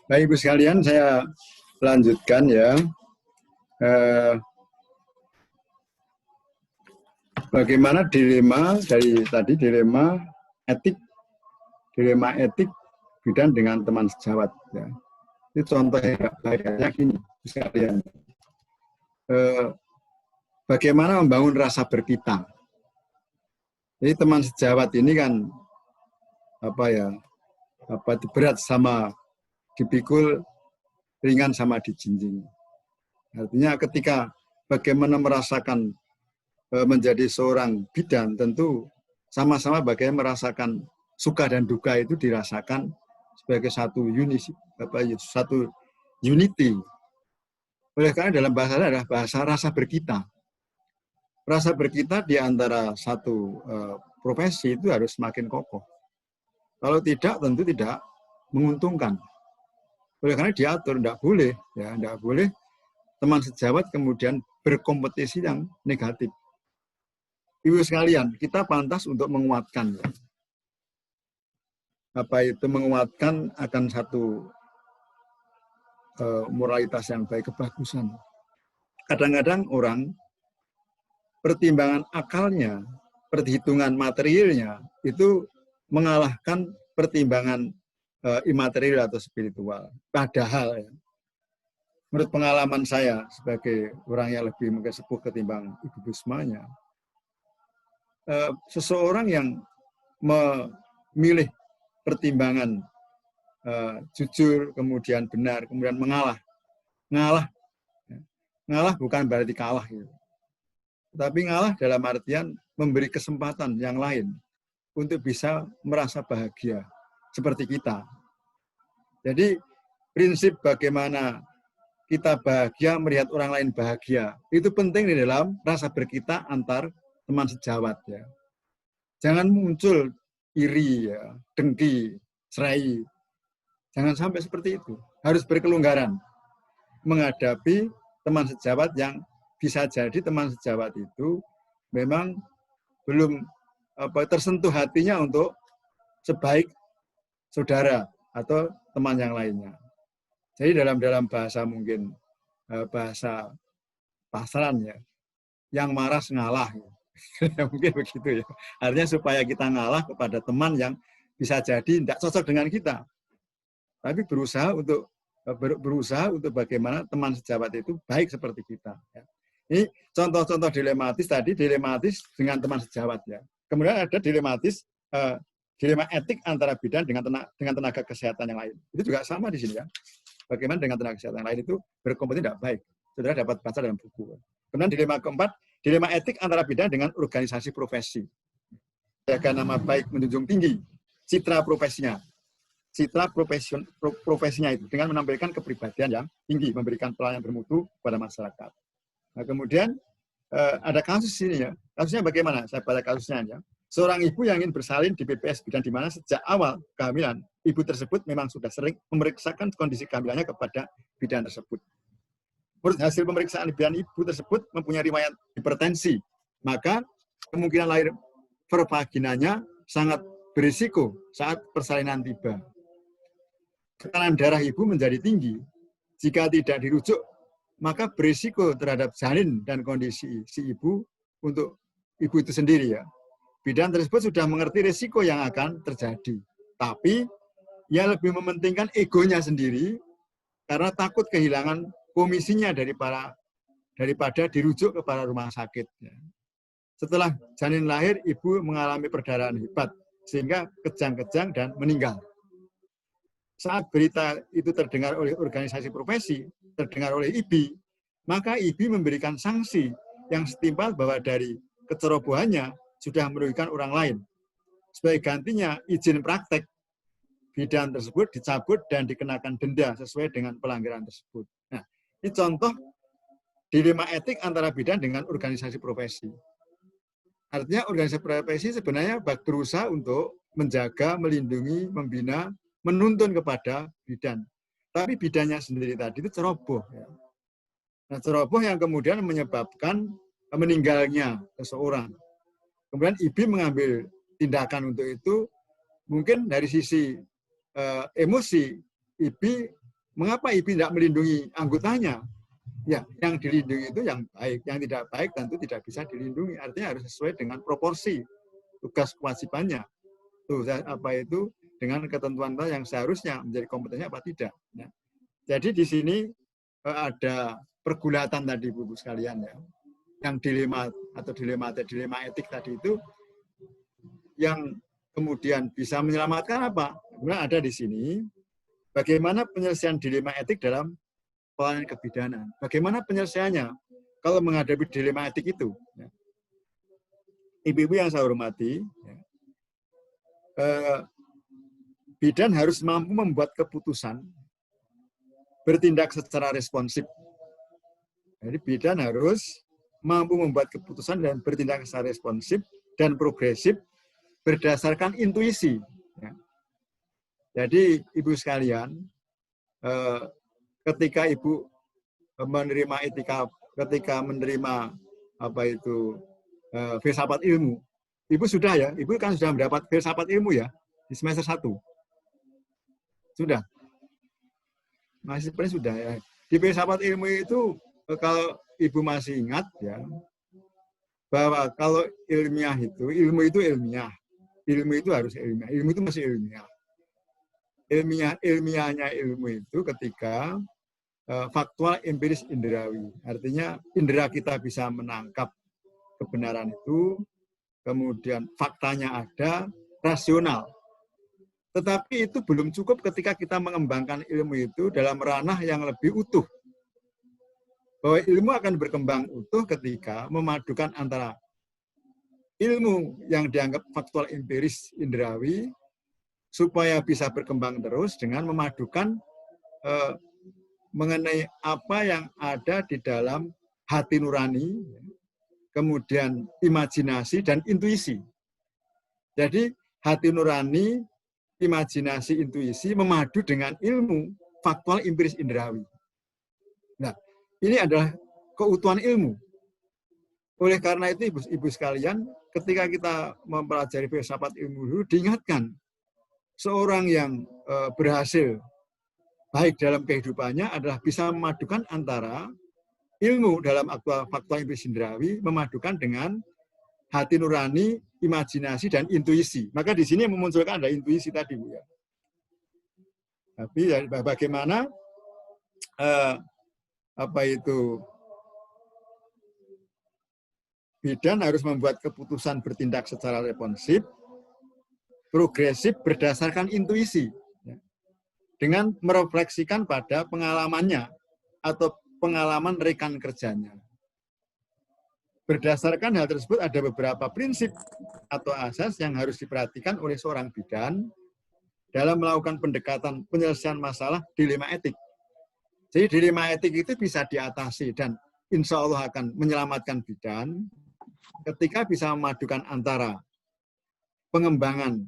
Baik Ibu sekalian, saya lanjutkan ya. Bagaimana dilema dari tadi, dilema etik bidan dengan teman sejawat. Ya. Itu contohnya kayaknya gini sekalian. Bagaimana membangun rasa berkita. Jadi teman sejawat ini kan berat sama dipikul, ringan sama dijinjing. Artinya ketika bagaimana merasakan menjadi seorang bidan, tentu sama-sama bagaimana merasakan suka dan duka itu dirasakan sebagai satu unity. Oleh karena dalam bahasa adalah bahasa rasa berkita. Rasa berkita di antara satu profesi itu harus semakin kokoh. Kalau tidak, tentu tidak menguntungkan. Oleh karena diatur, tidak boleh teman sejawat kemudian berkompetisi yang negatif. Ibu sekalian, kita pantas untuk menguatkan. Menguatkan akan satu moralitas yang baik, kebagusan. Kadang-kadang orang pertimbangan akalnya, perhitungan materialnya itu mengalahkan pertimbangan imaterial atau spiritual. Padahal ya, menurut pengalaman saya sebagai orang yang lebih mungkin sepuh ketimbang Ibu Busmanya, seseorang yang memilih pertimbangan jujur, kemudian benar, kemudian mengalah bukan berarti kalah, gitu. Tapi ngalah dalam artian memberi kesempatan yang lain untuk bisa merasa bahagia seperti kita. Jadi prinsip bagaimana kita bahagia melihat orang lain bahagia itu penting di dalam rasa berkita antar teman sejawat ya. Jangan muncul iri ya, dengki, serai. Jangan sampai seperti itu. Harus berkelonggaran menghadapi teman sejawat yang bisa jadi teman sejawat itu memang belum tersentuh hatinya untuk sebaik saudara atau teman yang lainnya. Jadi dalam bahasa mungkin bahasa pasaran ya, yang marah ngalah. Mungkin begitu ya. Artinya supaya kita ngalah kepada teman yang bisa jadi tidak cocok dengan kita. Tapi berusaha untuk bagaimana teman sejawat itu baik seperti kita. Ya. Ini contoh-contoh dilematis tadi, dilematis dengan teman sejawat ya. Kemudian ada dilematis dilema etik antara bidan dengan tenaga kesehatan yang lain. Itu juga sama di sini ya. Bagaimana dengan tenaga kesehatan yang lain itu berkompeten tidak baik. Saudara dapat baca dalam buku. Kemudian dilema keempat, dilema etik antara bidan dengan organisasi profesi. Jaga nama baik menjunjung tinggi citra profesinya. Citra profesinya itu dengan menampilkan kepribadian yang tinggi, memberikan pelayanan bermutu kepada masyarakat. Nah, kemudian ada kasus ini ya. Kasusnya bagaimana? Saya baca kasusnya ya. Seorang ibu yang ingin bersalin di BPS bidan di mana sejak awal kehamilan, ibu tersebut memang sudah sering memeriksakan kondisi kehamilannya kepada bidan tersebut. Menurut hasil pemeriksaan bidan ibu tersebut mempunyai riwayat hipertensi, maka kemungkinan lahir pervaginanya sangat berisiko saat persalinan tiba. Tekanan darah ibu menjadi tinggi. Jika tidak dirujuk, maka berisiko terhadap janin dan kondisi si ibu untuk ibu itu sendiri ya. Bidan tersebut sudah mengerti risiko yang akan terjadi. Tapi ia lebih mementingkan egonya sendiri karena takut kehilangan komisinya daripada dirujuk ke para rumah sakit. Setelah janin lahir, ibu mengalami perdarahan hebat sehingga kejang-kejang dan meninggal. Saat berita itu terdengar oleh organisasi profesi, terdengar oleh IBI, maka IBI memberikan sanksi yang setimpal bahwa dari kecerobohannya sudah merugikan orang lain. Sebagai gantinya, izin praktek bidan tersebut dicabut dan dikenakan denda sesuai dengan pelanggaran tersebut. Nah, ini contoh dilema etik antara bidan dengan organisasi profesi. Artinya organisasi profesi sebenarnya berusaha untuk menjaga, melindungi, membina, menuntun kepada bidan. Tapi bidannya sendiri tadi itu ceroboh. Ya. Nah, ceroboh yang kemudian menyebabkan meninggalnya seseorang. Kemudian IBI mengambil tindakan untuk itu, mungkin dari sisi emosi, IBI, mengapa IBI tidak melindungi anggotanya? Ya, yang dilindungi itu yang baik, yang tidak baik tentu tidak bisa dilindungi. Artinya harus sesuai dengan proporsi tugas kewajibannya. Tuh, apa itu dengan ketentuan yang seharusnya menjadi kompetensinya apa tidak. Ya. Jadi di sini ada pergulatan tadi Bu sekalian ya. Yang dilema atau dilema etik tadi itu yang kemudian bisa menyelamatkan apa? Kemudian ada di sini bagaimana penyelesaian dilema etik dalam pelayanan kebidanan. Bagaimana penyelesaiannya kalau menghadapi dilema etik itu? Ya. Ibu-ibu yang saya hormati, ya, bidan harus mampu membuat keputusan, bertindak secara responsif. Jadi bidan harus mampu membuat keputusan dan bertindak secara responsif dan progresif berdasarkan intuisi. Ya. Jadi ibu sekalian, ketika ibu menerima etika, ketika menerima apa itu filsafat ilmu, ibu sudah ya, ibu kan sudah mendapat filsafat ilmu ya di semester 1. Sudah. Masih sudah ya. Di filsafat ilmu itu kalau ibu masih ingat ya, bahwa kalau ilmiah itu, ilmu itu ilmiah. Ilmu itu harus ilmiah. Ilmu itu masih ilmiah. Ilmiahnya ilmu itu ketika faktual empiris indrawi. Artinya indera kita bisa menangkap kebenaran itu, kemudian faktanya ada, rasional. Tetapi itu belum cukup ketika kita mengembangkan ilmu itu dalam ranah yang lebih utuh. Bahwa ilmu akan berkembang utuh ketika memadukan antara ilmu yang dianggap faktual empiris indrawi supaya bisa berkembang terus dengan memadukan mengenai apa yang ada di dalam hati nurani, kemudian imajinasi dan intuisi. Jadi hati nurani, imajinasi, intuisi memadu dengan ilmu faktual empiris indrawi. Nah, ini adalah keutuhan ilmu. Oleh karena itu, ibu sekalian, ketika kita mempelajari filsafat ilmu dulu, diingatkan seorang yang berhasil baik dalam kehidupannya adalah bisa memadukan antara ilmu dalam faktual empiris indrawi, memadukan dengan hati nurani, imajinasi, dan intuisi. Maka di sini memunculkan ada intuisi tadi, Bu ya. Tapi bagaimana apa itu bidan harus membuat keputusan bertindak secara responsif progresif berdasarkan intuisi, ya, dengan merefleksikan pada pengalamannya atau pengalaman rekan kerjanya. Berdasarkan hal tersebut ada beberapa prinsip atau asas yang harus diperhatikan oleh seorang bidan dalam melakukan pendekatan penyelesaian masalah dilema etik. Jadi dilema etik itu bisa diatasi dan insya Allah akan menyelamatkan bidan ketika bisa memadukan antara pengembangan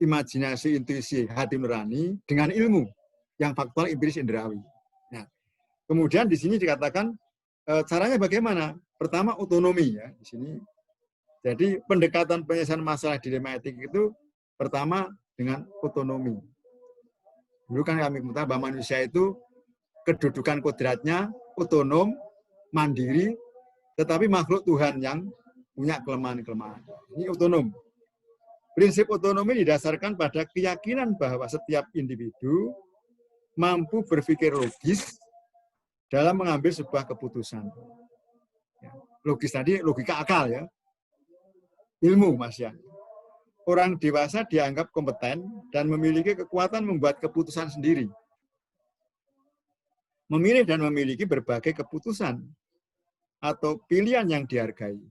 imajinasi, intuisi, hati nurani dengan ilmu yang faktual, empiris, indrawi. Nah, kemudian di sini dikatakan caranya bagaimana? Pertama otonomi ya di sini. Jadi pendekatan penyelesaian masalah dilema etik itu pertama dengan otonomi. Dulu kan kami mengatakan bahwa manusia itu kedudukan kodratnya otonom, mandiri, tetapi makhluk Tuhan yang punya kelemahan-kelemahan. Ini otonom. Prinsip otonomi didasarkan pada keyakinan bahwa setiap individu mampu berpikir logis dalam mengambil sebuah keputusan. Logis tadi logika akal ya. Ilmu Mas ya. Orang dewasa dianggap kompeten dan memiliki kekuatan membuat keputusan sendiri. Memilih dan memiliki berbagai keputusan atau pilihan yang dihargai.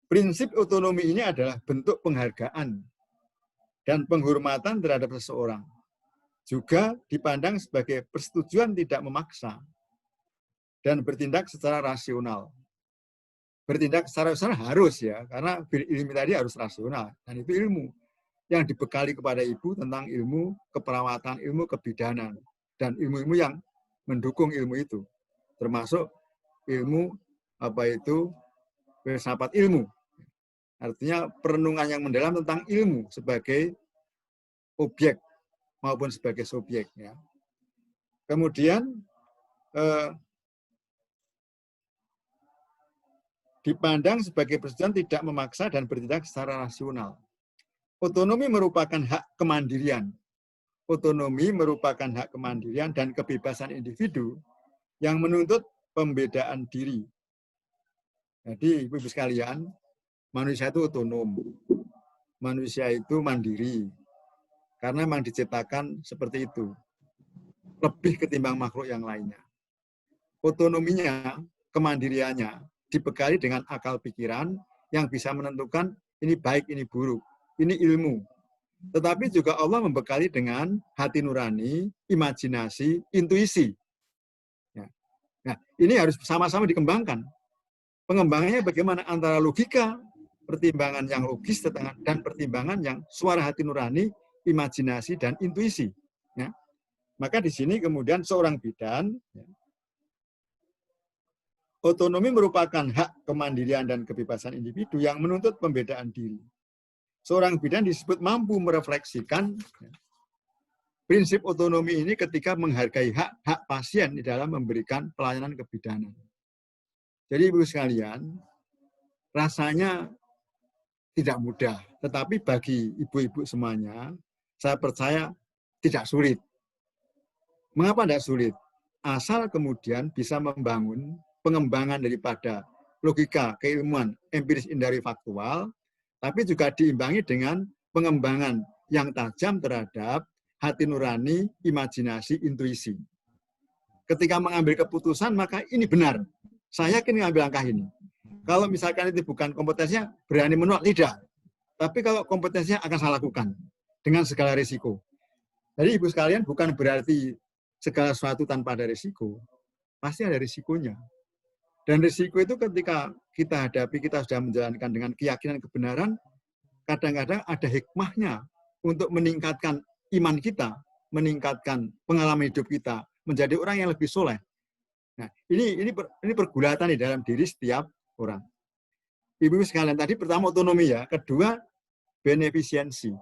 Prinsip otonomi ini adalah bentuk penghargaan dan penghormatan terhadap seseorang. Juga dipandang sebagai persetujuan tidak memaksa dan bertindak secara rasional. Bertindak secara rasional harus ya, karena ilmu tadi harus rasional. Dan itu ilmu yang dibekali kepada ibu tentang ilmu keperawatan, ilmu kebidanan, dan ilmu-ilmu yang mendukung ilmu itu, termasuk ilmu filsafat ilmu, artinya perenungan yang mendalam tentang ilmu sebagai objek maupun sebagai subjek. Ya. Kemudian dipandang sebagai persetujuan tidak memaksa dan bertindak secara rasional. Otonomi merupakan hak kemandirian. Otonomi merupakan hak kemandirian dan kebebasan individu yang menuntut pembedaan diri. Jadi, ibu-ibu sekalian, manusia itu otonom. Manusia itu mandiri. Karena memang diciptakan seperti itu. Lebih ketimbang makhluk yang lainnya. Otonominya, kemandiriannya, dibekali dengan akal pikiran yang bisa menentukan ini baik, ini buruk. Ini ilmu. Tetapi juga Allah membekali dengan hati nurani, imajinasi, intuisi. Nah, ini harus sama-sama dikembangkan. Pengembangannya bagaimana antara logika, pertimbangan yang logis, dan pertimbangan yang suara hati nurani, imajinasi, dan intuisi. Ya. Maka di sini kemudian seorang bidan, ya, otonomi merupakan hak kemandirian dan kebebasan individu yang menuntut pembedaan diri. Seorang bidan disebut mampu merefleksikan prinsip otonomi ini ketika menghargai hak pasien di dalam memberikan pelayanan kebidanan. Jadi ibu sekalian, rasanya tidak mudah, tetapi bagi ibu-ibu semuanya, saya percaya tidak sulit. Mengapa tidak sulit? Asal kemudian bisa membangun pengembangan daripada logika, keilmuan, empiris, indrawi, faktual, tapi juga diimbangi dengan pengembangan yang tajam terhadap hati nurani, imajinasi, intuisi. Ketika mengambil keputusan, maka ini benar. Saya yakin mengambil langkah ini. Kalau misalkan itu bukan kompetensinya, berani menolak, tidak. Tapi kalau kompetensinya akan saya lakukan dengan segala risiko. Jadi ibu sekalian, bukan berarti segala sesuatu tanpa ada risiko. Pasti ada risikonya. Dan risiko itu ketika kita hadapi, kita sudah menjalankan dengan keyakinan kebenaran, kadang-kadang ada hikmahnya untuk meningkatkan iman kita, meningkatkan pengalaman hidup kita, menjadi orang yang lebih soleh. Nah, ini pergulatan di dalam diri setiap orang. Ibu sekalian, tadi pertama otonomi ya, kedua benefisiensi.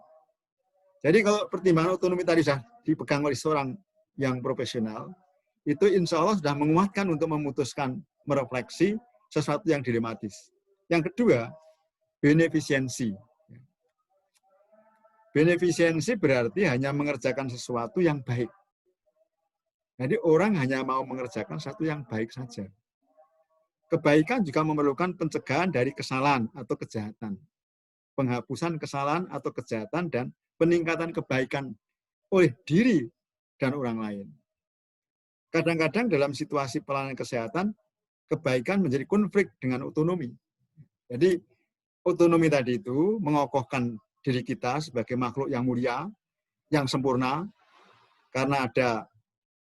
Jadi kalau pertimbangan otonomi tadi sudah dipegang oleh seorang yang profesional, itu insya Allah sudah menguatkan untuk memutuskan merefleksi sesuatu yang dilematis. Yang kedua, benefisiensi. Benefisiensi berarti hanya mengerjakan sesuatu yang baik. Jadi orang hanya mau mengerjakan sesuatu yang baik saja. Kebaikan juga memerlukan pencegahan dari kesalahan atau kejahatan. penghapusan kesalahan atau kejahatan, dan peningkatan kebaikan oleh diri dan orang lain. Kadang-kadang dalam situasi pelayanan kesehatan, kebaikan menjadi konflik dengan otonomi. Jadi otonomi tadi itu mengokohkan diri kita sebagai makhluk yang mulia, yang sempurna, karena ada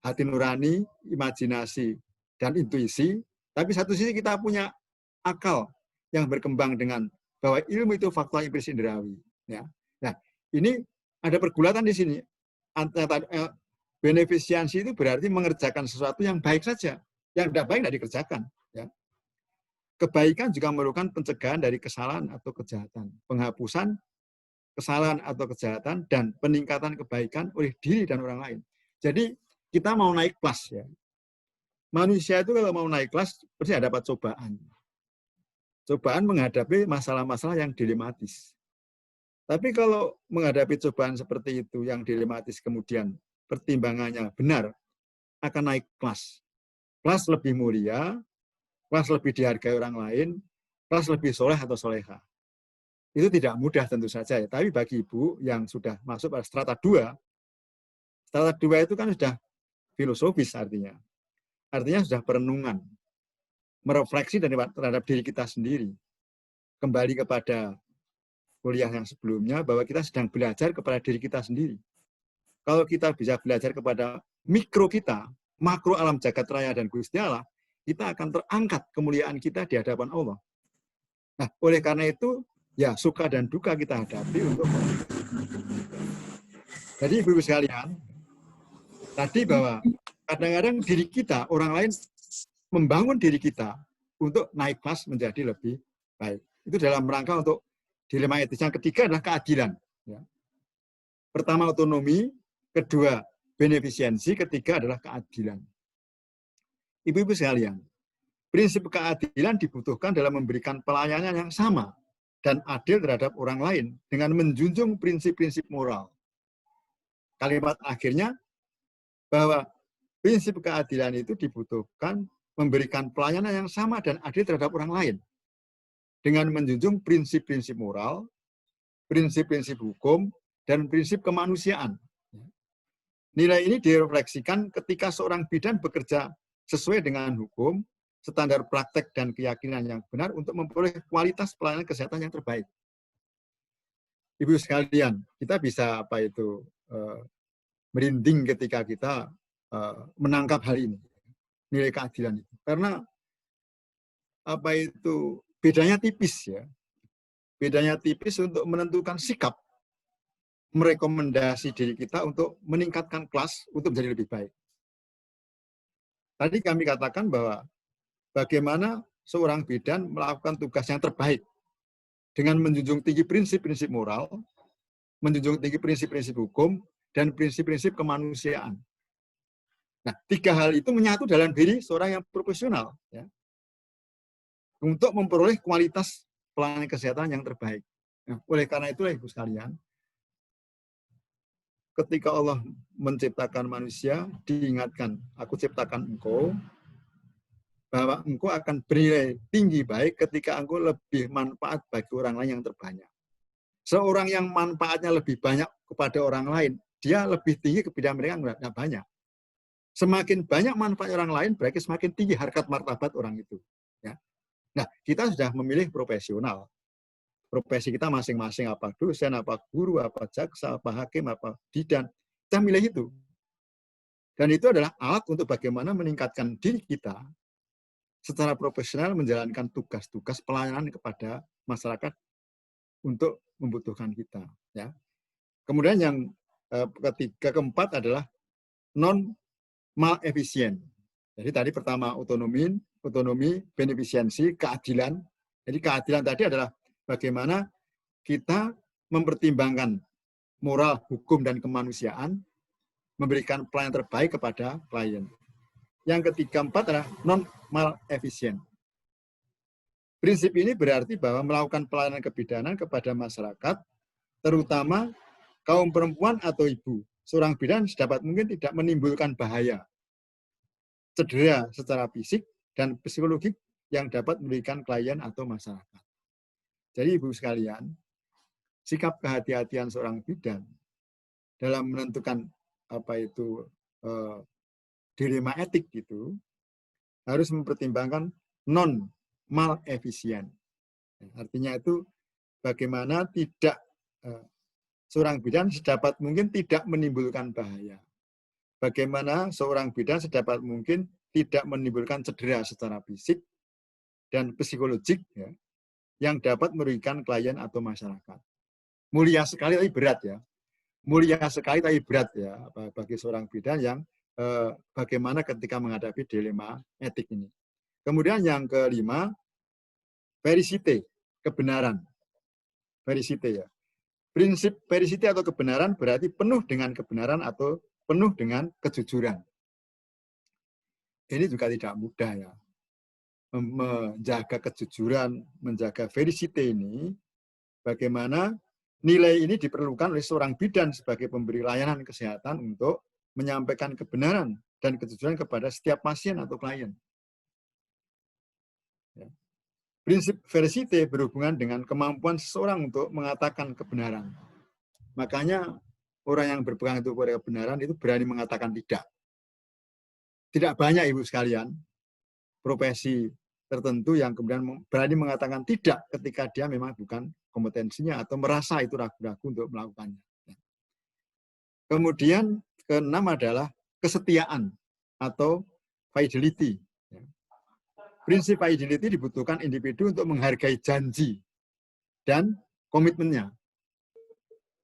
hati nurani, imajinasi, dan intuisi. Tapi satu sisi kita punya akal yang berkembang dengan bahwa ilmu itu fakta empiris indrawi. Ya. Nah, ini ada pergulatan di sini. Benefisiensi itu berarti mengerjakan sesuatu yang baik saja, yang tidak baik tidak dikerjakan. Ya. Kebaikan juga memerlukan pencegahan dari kesalahan atau kejahatan, penghapusan kesalahan atau kejahatan, dan peningkatan kebaikan oleh diri dan orang lain. Jadi kita mau naik kelas ya. Manusia itu kalau mau naik kelas pasti ada dapat cobaan. Cobaan menghadapi masalah-masalah yang dilematis. Tapi kalau menghadapi cobaan seperti itu yang dilematis kemudian pertimbangannya benar, akan naik kelas. Kelas lebih mulia, kelas lebih dihargai orang lain, kelas lebih soleh atau soleha. Itu tidak mudah tentu saja ya. Tapi bagi ibu yang sudah masuk pada strata 2 itu kan sudah filosofis artinya. Artinya sudah perenungan, merefleksi terhadap diri kita sendiri. Kembali kepada kuliah yang sebelumnya, bahwa kita sedang belajar kepada diri kita sendiri. Kalau kita bisa belajar kepada mikro kita, makro alam jagat raya dan Gusti Allah, kita akan terangkat kemuliaan kita di hadapan Allah. Nah, oleh karena itu, ya suka dan duka kita hadapi untuk. Jadi ibu-ibu sekalian, tadi bahwa kadang-kadang diri kita, orang lain membangun diri kita untuk naik kelas menjadi lebih baik. Itu dalam rangka untuk dilema etis. Yang ketiga adalah keadilan. Ya. Pertama otonomi, kedua benefisiensi, ketiga adalah keadilan. Ibu-ibu sekalian, prinsip keadilan dibutuhkan dalam memberikan pelayanan yang sama dan adil terhadap orang lain dengan menjunjung prinsip-prinsip moral. Kalimat akhirnya bahwa prinsip keadilan itu dibutuhkan memberikan pelayanan yang sama dan adil terhadap orang lain dengan menjunjung prinsip-prinsip moral, prinsip-prinsip hukum, dan prinsip kemanusiaan. Nilai ini direfleksikan ketika seorang bidan bekerja sesuai dengan hukum, standar praktek dan keyakinan yang benar untuk memperoleh kualitas pelayanan kesehatan yang terbaik. Ibu sekalian, kita bisa merinding ketika kita menangkap hal ini, nilai keadilan itu. Karena bedanya tipis ya. Bedanya tipis untuk menentukan sikap, merekomendasi diri kita untuk meningkatkan kelas untuk menjadi lebih baik. Tadi kami katakan bahwa bagaimana seorang bidan melakukan tugas yang terbaik dengan menjunjung tinggi prinsip-prinsip moral, menjunjung tinggi prinsip-prinsip hukum, dan prinsip-prinsip kemanusiaan. Nah, tiga hal itu menyatu dalam diri seorang yang profesional ya, untuk memperoleh kualitas pelayanan kesehatan yang terbaik. Nah, oleh karena itulah ibu sekalian, ketika Allah menciptakan manusia, diingatkan, aku ciptakan engkau, bahwa engkau akan bernilai tinggi baik ketika engkau lebih manfaat bagi orang lain yang terbanyak. Seorang yang manfaatnya lebih banyak kepada orang lain, dia lebih tinggi kepada mereka yang banyak. Semakin banyak manfaat orang lain, berarti semakin tinggi harkat martabat orang itu. Ya. Nah, kita sudah memilih profesional. Profesi kita masing-masing, apa dosen, apa guru, apa jaksa, apa hakim, apa bidan. Kita milih itu. Dan itu adalah alat untuk bagaimana meningkatkan diri kita secara profesional menjalankan tugas-tugas pelayanan kepada masyarakat untuk membutuhkan kita. Ya. Kemudian yang keempat adalah non-malefisien. Jadi tadi pertama otonomi, benefisiensi, keadilan. Jadi keadilan tadi adalah bagaimana kita mempertimbangkan moral, hukum, dan kemanusiaan, memberikan pelayanan terbaik kepada klien. Yang ketiga, empat adalah non-malefisien. Prinsip ini berarti bahwa melakukan pelayanan kebidanan kepada masyarakat, terutama kaum perempuan atau ibu, seorang bidan sedapat mungkin tidak menimbulkan bahaya, cedera secara fisik dan psikologik yang dapat merugikan klien atau masyarakat. Jadi ibu sekalian, sikap kehati-hatian seorang bidan dalam menentukan dilema etik gitu harus mempertimbangkan non malefisien. Artinya itu bagaimana tidak seorang bidan sedapat mungkin tidak menimbulkan bahaya. Bagaimana seorang bidan sedapat mungkin tidak menimbulkan cedera secara fisik dan psikologik ya, yang dapat merugikan klien atau masyarakat. Mulia sekali tapi berat ya. Mulia sekali tapi berat ya bagi seorang bidan yang bagaimana ketika menghadapi dilema etik ini. Kemudian yang kelima, vericity, kebenaran. Vericity ya. Prinsip vericity atau kebenaran berarti penuh dengan kebenaran atau penuh dengan kejujuran. Ini juga tidak mudah ya. Menjaga kejujuran, menjaga vericity ini, bagaimana nilai ini diperlukan oleh seorang bidan sebagai pemberi layanan kesehatan untuk menyampaikan kebenaran dan kejujuran kepada setiap pasien atau klien. Ya. Prinsip vericity berhubungan dengan kemampuan seseorang untuk mengatakan kebenaran. Makanya orang yang berpegang teguh pada kebenaran itu berani mengatakan tidak. Tidak banyak ibu sekalian profesi tertentu yang kemudian berani mengatakan tidak ketika dia memang bukan kompetensinya atau merasa itu ragu-ragu untuk melakukannya. Kemudian keenam adalah kesetiaan atau fidelity. Prinsip fidelity dibutuhkan individu untuk menghargai janji dan komitmennya.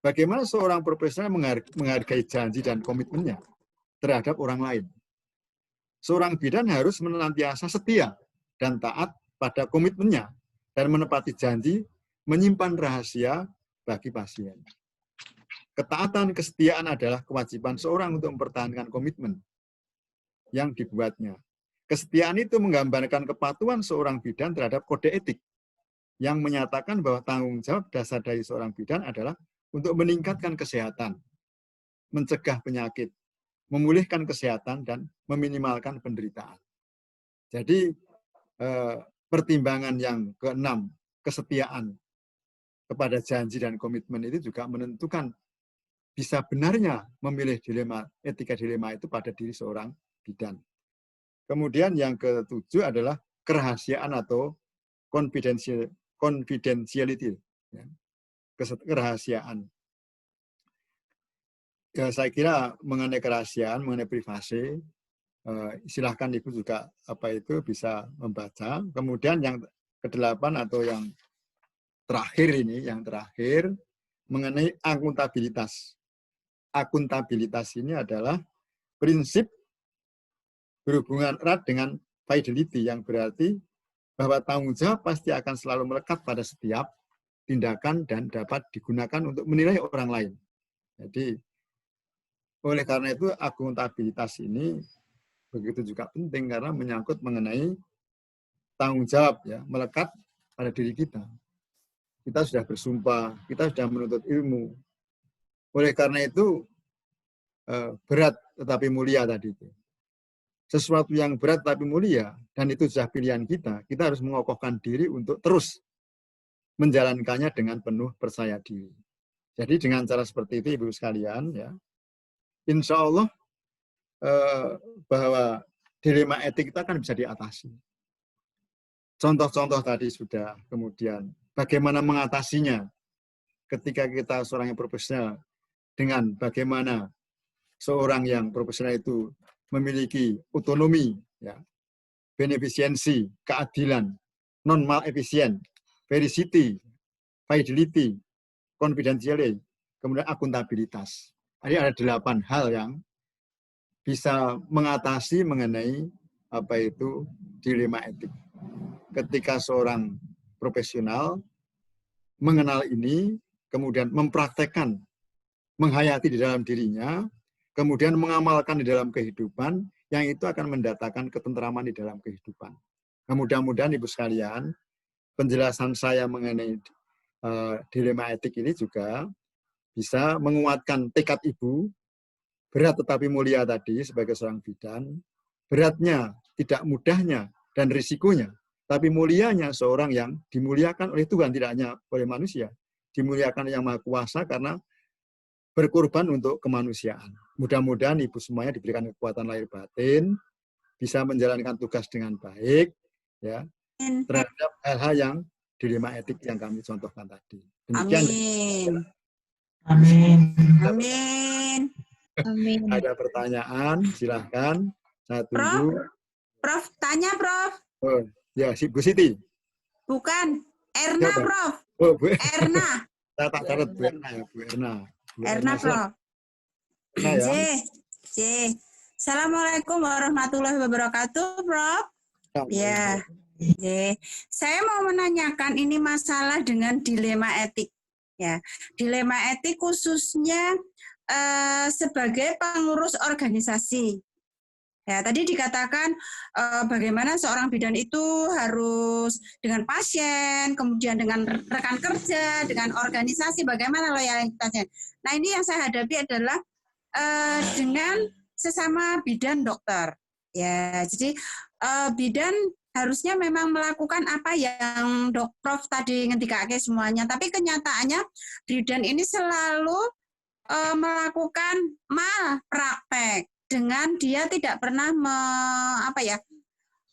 Bagaimana seorang profesional menghargai janji dan komitmennya terhadap orang lain? Seorang bidan harus senantiasa setia dan taat pada komitmennya dan menepati janji menyimpan rahasia bagi pasien. Ketaatan, kesetiaan adalah kewajiban seorang untuk mempertahankan komitmen yang dibuatnya. Kesetiaan itu menggambarkan kepatuhan seorang bidan terhadap kode etik yang menyatakan bahwa tanggung jawab dasar dari seorang bidan adalah untuk meningkatkan kesehatan, mencegah penyakit, memulihkan kesehatan, dan meminimalkan penderitaan. Jadi, pertimbangan yang keenam, kesetiaan kepada janji dan komitmen itu juga menentukan bisa benarnya memilih etika dilema itu pada diri seorang bidan. Kemudian yang ketujuh adalah kerahasiaan atau confidentiality. Ya. Kerahasiaan. Ya, saya kira mengenai kerahasiaan, mengenai privasi, silahkan Ibu juga bisa membaca. Kemudian yang kedelapan atau yang terakhir mengenai akuntabilitas. Akuntabilitas ini adalah prinsip berhubungan erat dengan fidelity yang berarti bahwa tanggung jawab pasti akan selalu melekat pada setiap tindakan dan dapat digunakan untuk menilai orang lain. Jadi, oleh karena itu akuntabilitas ini begitu juga penting karena menyangkut mengenai tanggung jawab ya, melekat pada diri kita. Kita sudah bersumpah, kita sudah menuntut ilmu. Oleh karena itu berat tetapi mulia tadi itu. Sesuatu yang berat tapi mulia dan itu sudah pilihan kita, kita harus mengokohkan diri untuk terus menjalankannya dengan penuh percaya diri. Jadi dengan cara seperti itu Ibu sekalian ya, insya Allah bahwa dilema etik kita akan bisa diatasi. Contoh-contoh tadi sudah, kemudian bagaimana mengatasinya ketika kita seorang yang profesional dengan bagaimana seorang yang profesional itu memiliki otonomi, ya, beneficiency, keadilan, non-malefisien, vericity, fidelity, confidentiality, kemudian akuntabilitas. Jadi ada 8 hal yang bisa mengatasi mengenai dilema etik. Ketika seorang profesional mengenal ini, kemudian mempraktekkan, menghayati di dalam dirinya, kemudian mengamalkan di dalam kehidupan, yang itu akan mendatangkan ketentraman di dalam kehidupan. Nah, mudah-mudahan Ibu sekalian, penjelasan saya mengenai dilema etik ini juga bisa menguatkan tekad Ibu, berat tetapi mulia tadi sebagai seorang bidan, beratnya, tidak mudahnya, dan risikonya, tapi mulianya seorang yang dimuliakan oleh Tuhan, tidak hanya oleh manusia, dimuliakan Yang Maha Kuasa karena berkorban untuk kemanusiaan. Mudah-mudahan Ibu semuanya diberikan kekuatan lahir batin, bisa menjalankan tugas dengan baik, ya, terhadap hal-hal yang dilema etik yang kami contohkan tadi. Demikian. Amin. Amin. Amin. Ada pertanyaan, silahkan. Saya tunggu. Prof, tanya Prof. Oh, ya, Bu Siti. Bukan, Erna Siapa? Prof. Oh, Bu. Erna. Saya tak catat Bu Erna ya, Bu Erna. Bu Erna Prof. Erna ya. J. Assalamualaikum warahmatullahi wabarakatuh, Prof. Ya. J. Saya mau menanyakan ini masalah dengan dilema etik. Ya, dilema etik khususnya sebagai pengurus organisasi. Ya, tadi dikatakan bagaimana seorang bidan itu harus dengan pasien, kemudian dengan rekan kerja, dengan organisasi, bagaimana loyalitasnya. Nah, ini yang saya hadapi adalah dengan sesama bidan dokter. Ya, jadi bidan harusnya memang melakukan apa yang Prof tadi ngendikake semuanya, tapi kenyataannya bidan ini selalu melakukan malpraktek dengan dia tidak pernah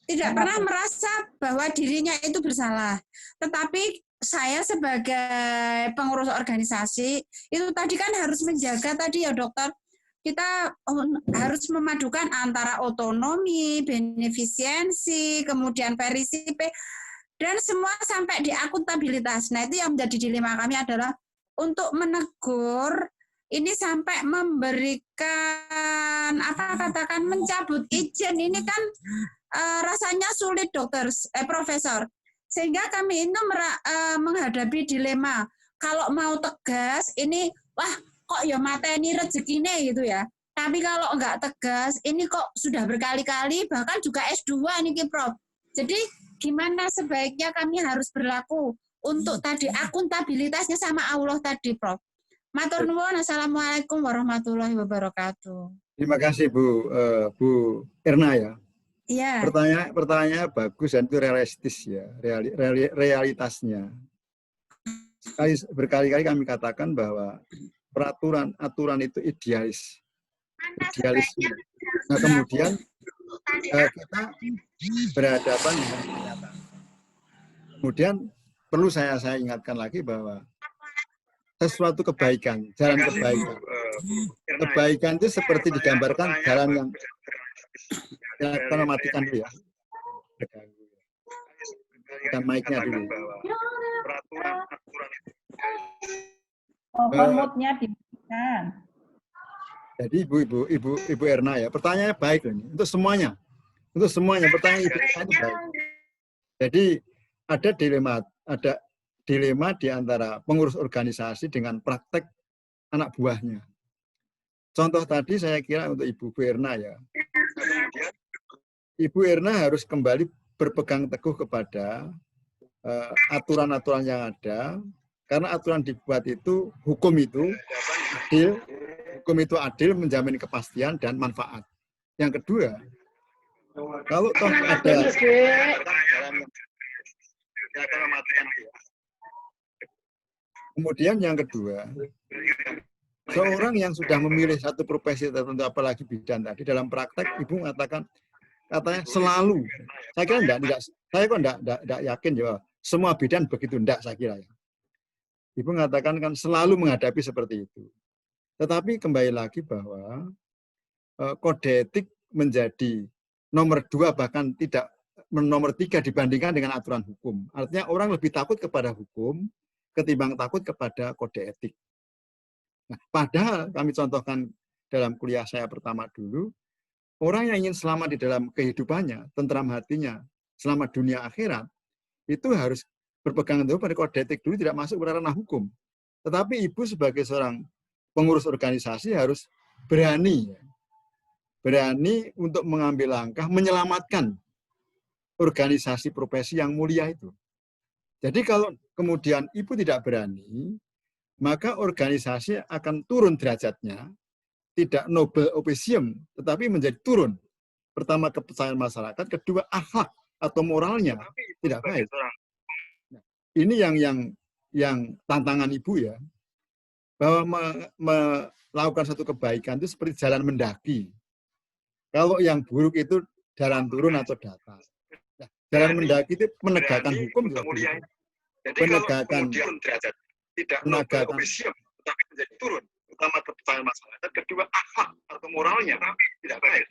pernah merasa bahwa dirinya itu bersalah. Tetapi saya sebagai pengurus organisasi itu tadi kan harus menjaga tadi ya dokter, kita harus memadukan antara otonomi, benefisiensi, kemudian perisipe, dan semua sampai di akuntabilitas. Nah, itu yang menjadi dilema kami adalah untuk menegur ini sampai memberikan mencabut izin ini kan rasanya sulit Profesor. Sehingga kami itu menghadapi dilema. Kalau mau tegas ini wah kok ya mateni rezekine gitu ya. Tapi kalau enggak tegas ini kok sudah berkali-kali bahkan juga S2 nih Prof. Jadi gimana sebaiknya kami harus berlaku untuk tadi akuntabilitasnya sama Allah tadi Prof. Matur nuwun, assalamualaikum warahmatullahi wabarakatuh. Terima kasih Bu Erna ya. Iya. Pertanyaannya bagus dan itu realistis ya, realitasnya. Berkali-kali kami katakan bahwa aturan itu idealis. Idealisme. Nah kemudian kita berhadapan dengan kenyataan. Kemudian perlu saya ingatkan lagi bahwa sesuatu kebaikan, jalan kebaikan. Kebaikan itu seperti digambarkan jalan yang kita matikan dulu ya. Kita mic-nya dulu. Mood-nya dimatikan. Jadi Ibu Erna ya, pertanyaannya baik loh ini. Untuk semuanya. Pertanyaan Ibu Erna itu baik. Jadi ada dilema di antara pengurus organisasi dengan praktek anak buahnya. Contoh tadi saya kira untuk Ibu Erna ya. Ibu Erna harus kembali berpegang teguh kepada aturan-aturan yang ada, karena aturan dibuat itu, hukum itu adil, menjamin kepastian dan manfaat. Yang kedua, kalau toh ada kemudian yang kedua, seorang yang sudah memilih satu profesi tertentu, apalagi bidan tadi, dalam praktek Ibu mengatakan katanya selalu. Saya kira enggak yakin ya semua bidan begitu, enggak saya kira ya. Ibu mengatakan kan selalu menghadapi seperti itu. Tetapi kembali lagi bahwa kode etik menjadi nomor 2 bahkan tidak nomor 3 dibandingkan dengan aturan hukum. Artinya orang lebih takut kepada hukum ketimbang takut kepada kode etik. Nah, padahal kami contohkan dalam kuliah saya pertama dulu, orang yang ingin selamat di dalam kehidupannya, tentram hatinya, selamat dunia akhirat, itu harus berpegang teguh pada kode etik dulu, tidak masuk ke ranah hukum. Tetapi Ibu sebagai seorang pengurus organisasi harus berani untuk mengambil langkah menyelamatkan organisasi profesi yang mulia itu. Jadi kalau kemudian Ibu tidak berani, maka organisasi akan turun derajatnya, tidak nobel officium, tetapi menjadi turun. Pertama, kepercayaan masyarakat, kedua, akhlak atau moralnya tidak baik. Nah, ini yang tantangan ibu ya, bahwa melakukan satu kebaikan itu seperti jalan mendaki. Kalau yang buruk itu jalan turun atau datar. Nah, jalan mendaki itu menegakkan hukum juga begitu. Penegakkan derajat tidak menegakkan tapi menjadi turun, utama kepercayaan masyarakat, kedua akhlak atau moralnya tidak baik.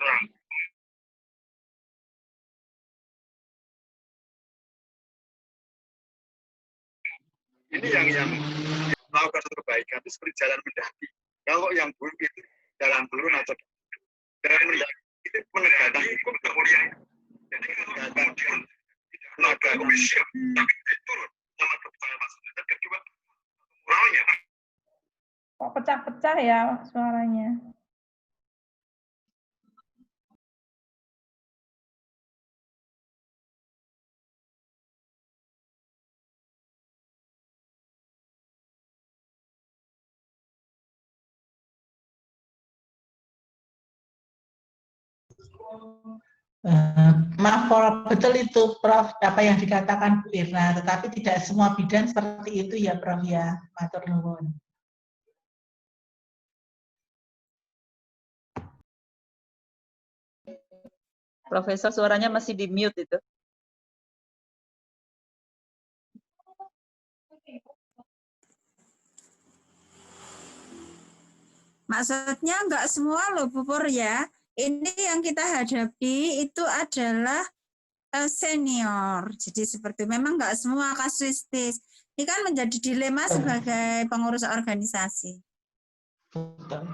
Ini yang melakukan satu kebaikan itu seperti jalan mendaki. Kalau yang buruk itu jalan turun atau jalan mendaki itu menegakkan hukum kemuliaan. Jadi menegakkan tenaga komisi tapi turun sama kepercayaan masyarakat, kedua moralnya. Kok pecah-pecah ya suaranya? Maaf kalau betul itu Prof, apa yang dikatakan Bu Irna, tetapi tidak semua bidan seperti itu ya Prof ya, matur nuwun. Profesor suaranya masih di mute itu. Maksudnya enggak semua loh Bu Pur ya. Ini yang kita hadapi itu adalah senior. Jadi seperti memang enggak semua kasuistis. Ini kan menjadi dilema sebagai pengurus organisasi. Betul.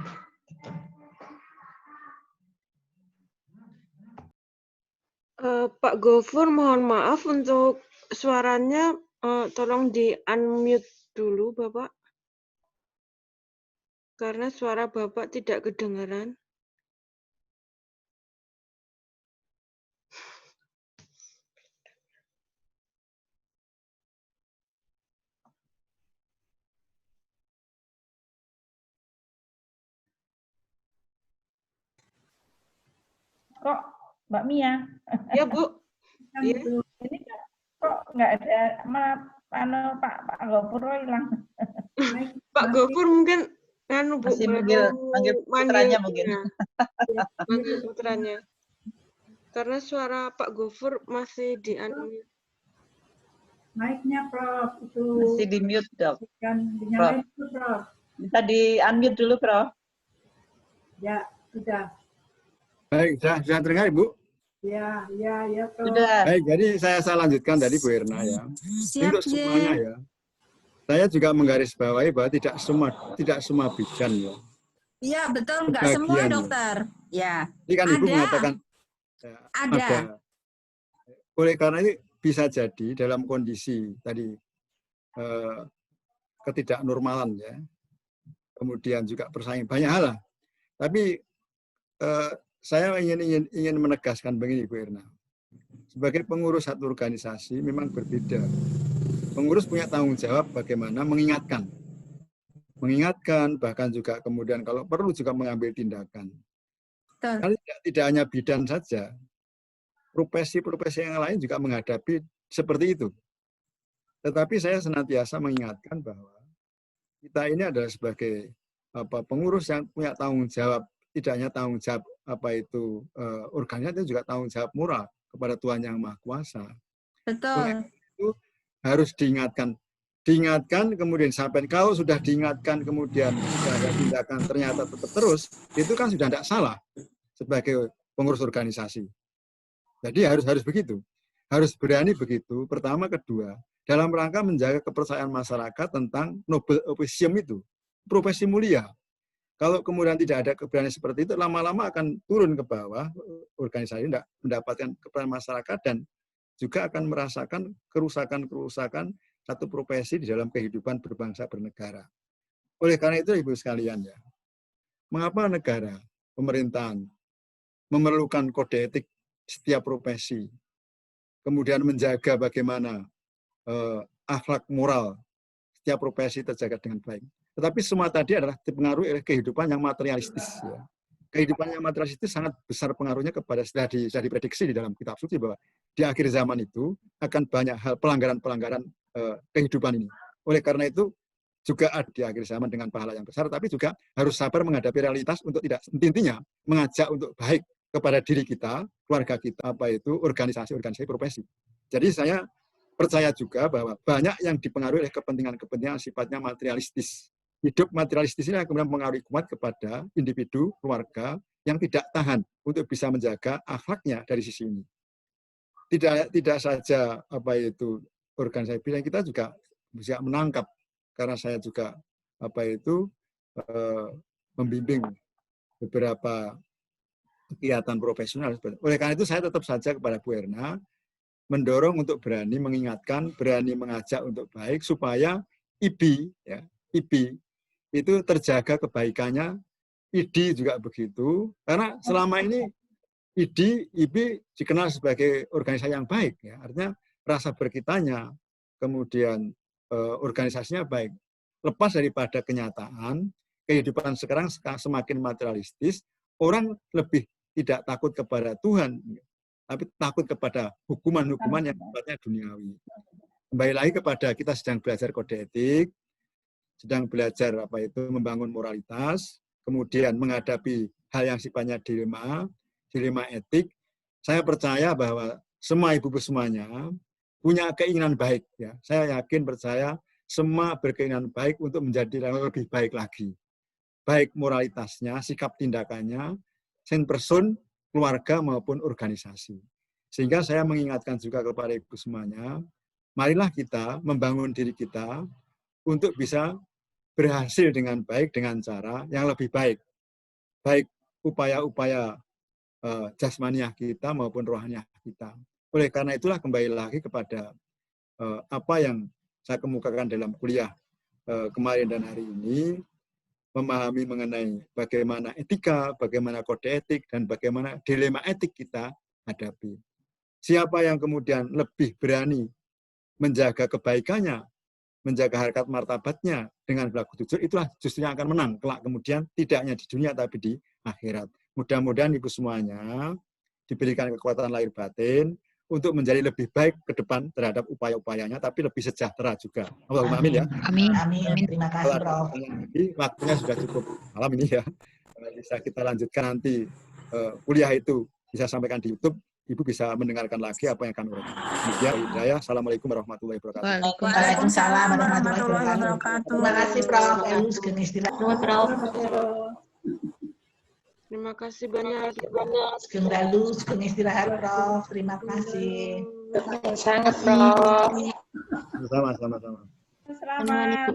Pak Gofur, mohon maaf untuk suaranya, tolong di-unmute dulu, Bapak. Karena suara Bapak tidak kedengaran. Kok Mbak Mia? Ya, Bu. Iya. Ini kok nggak ada Pak Gofur hilang. Pak Gofur mungkin Bu, Masih manggil putranya mungkin. manggil putranya. Karena suara Pak Gofur masih di-unmute. Mic-nya Prof itu Masih di mute dok. kan dinyalain itu Prof. Bisa di unmute dulu Prof. Ya, sudah. Baik, sudah terdengar Ibu? Ya, Prof. Sudah. Baik, jadi saya lanjutkan dari Bu Irna ya. Siap, Untuk semuanya ya. Saya juga menggarisbawahi bahwa tidak semua bidan ya. Iya, betul, enggak semua Sebagian, ya. dokter. Ya. Ini kan Ibu Ada. mengatakan ya, Ada. Oleh karena itu bisa jadi dalam kondisi tadi ketidaknormalan ya. Kemudian juga persaingan banyak hal lah. Tapi saya ingin menegaskan begini Bu Irna. Sebagai pengurus satu organisasi memang berbeda. Pengurus punya tanggung jawab bagaimana mengingatkan, bahkan juga kemudian kalau perlu juga mengambil tindakan. Karena tidak hanya bidan saja, profesi-profesi yang lain juga menghadapi seperti itu. Tetapi saya senantiasa mengingatkan bahwa kita ini adalah sebagai pengurus yang punya tanggung jawab, tidak hanya tanggung jawab organisasi, juga tanggung jawab moral kepada Tuhan Yang Maha Kuasa. Betul. Itu harus diingatkan, kemudian sampai kalau sudah diingatkan kemudian sudah ada tindakan ternyata tetap terus, itu kan sudah tidak salah sebagai pengurus organisasi. Jadi harus begitu, harus berani begitu. Pertama, kedua, dalam rangka menjaga kepercayaan masyarakat tentang noble officium itu, profesi mulia. Kalau kemudian tidak ada keberanian seperti itu, lama-lama akan turun ke bawah, organisasi tidak mendapatkan kepercayaan masyarakat dan juga akan merasakan kerusakan satu profesi di dalam kehidupan berbangsa bernegara. Oleh karena itu, Ibu sekalian ya, mengapa negara, pemerintahan memerlukan kode etik setiap profesi, kemudian menjaga bagaimana akhlak moral setiap profesi terjaga dengan baik. Tetapi semua tadi adalah dipengaruhi oleh kehidupan yang materialistis. Ya. Kehidupan yang materialistis sangat besar pengaruhnya kepada sudah diprediksi di dalam kitab suci bahwa di akhir zaman itu akan banyak hal pelanggaran-pelanggaran kehidupan ini. Oleh karena itu, juga ada di akhir zaman dengan pahala yang besar, tapi juga harus sabar menghadapi realitas untuk tidak, intinya mengajak untuk baik kepada diri kita, keluarga kita, organisasi profesi. Jadi saya percaya juga bahwa banyak yang dipengaruhi oleh kepentingan-kepentingan sifatnya materialistis. Hidup materialistis ini kemudian mempengaruhi kuat kepada individu, keluarga yang tidak tahan untuk bisa menjaga akhlaknya dari sisi ini. Tidak saja organisasi pilihan, kita juga bisa menangkap, karena saya juga membimbing beberapa kegiatan profesional. Oleh karena itu saya tetap saja kepada Bu Erna mendorong untuk berani mengingatkan, berani mengajak untuk baik supaya IBI itu terjaga kebaikannya, IDI juga begitu, karena selama ini IBI dikenal sebagai organisasi yang baik, ya. Artinya rasa berkitanya, kemudian organisasinya baik. Lepas daripada kenyataan, kehidupan sekarang semakin materialistis, orang lebih tidak takut kepada Tuhan, tapi takut kepada hukuman-hukuman yang sifatnya duniawi. Kembali lagi kepada kita sedang belajar kode etik, sedang belajar membangun moralitas, kemudian menghadapi hal yang sifatnya dilema etik. Saya percaya bahwa semua ibu semuanya punya keinginan baik, ya. Saya yakin, percaya semua berkeinginan baik untuk menjadi lebih baik lagi. Baik moralitasnya, sikap tindakannya, person, keluarga maupun organisasi. Sehingga saya mengingatkan juga kepada ibu semuanya, marilah kita membangun diri kita untuk bisa berhasil dengan baik dengan cara yang lebih baik. Baik upaya-upaya jasmaniah kita maupun rohaniah kita. Oleh karena itulah kembali lagi kepada apa yang saya kemukakan dalam kuliah kemarin dan hari ini, memahami mengenai bagaimana etika, bagaimana kode etik, dan bagaimana dilema etik kita hadapi. Siapa yang kemudian lebih berani menjaga kebaikannya, menjaga harkat martabatnya dengan berlaku jujur, itulah justru yang akan menang kelak kemudian, tidak hanya di dunia tapi di akhirat. Mudah-mudahan ibu semuanya diberikan kekuatan lahir batin untuk menjadi lebih baik ke depan terhadap upaya-upayanya, tapi lebih sejahtera juga. Allahumma amin, ya. Amin. Terima kasih, Prof. Waktunya sudah cukup malam ini, ya. Bisa kita lanjutkan nanti kuliah itu bisa sampaikan di YouTube. Ibu bisa mendengarkan lagi apa yang kami uraikan. Demikian, hidayah. Assalamualaikum warahmatullahi wabarakatuh. Waalaikumsalam warahmatullahi wabarakatuh. Terima kasih, Prof. Sugeng istirahat. Prof. Terima kasih banyak. Sugeng istirahat, Prof. Terima kasih. Sangat, Prof. Sama-sama. Selamat.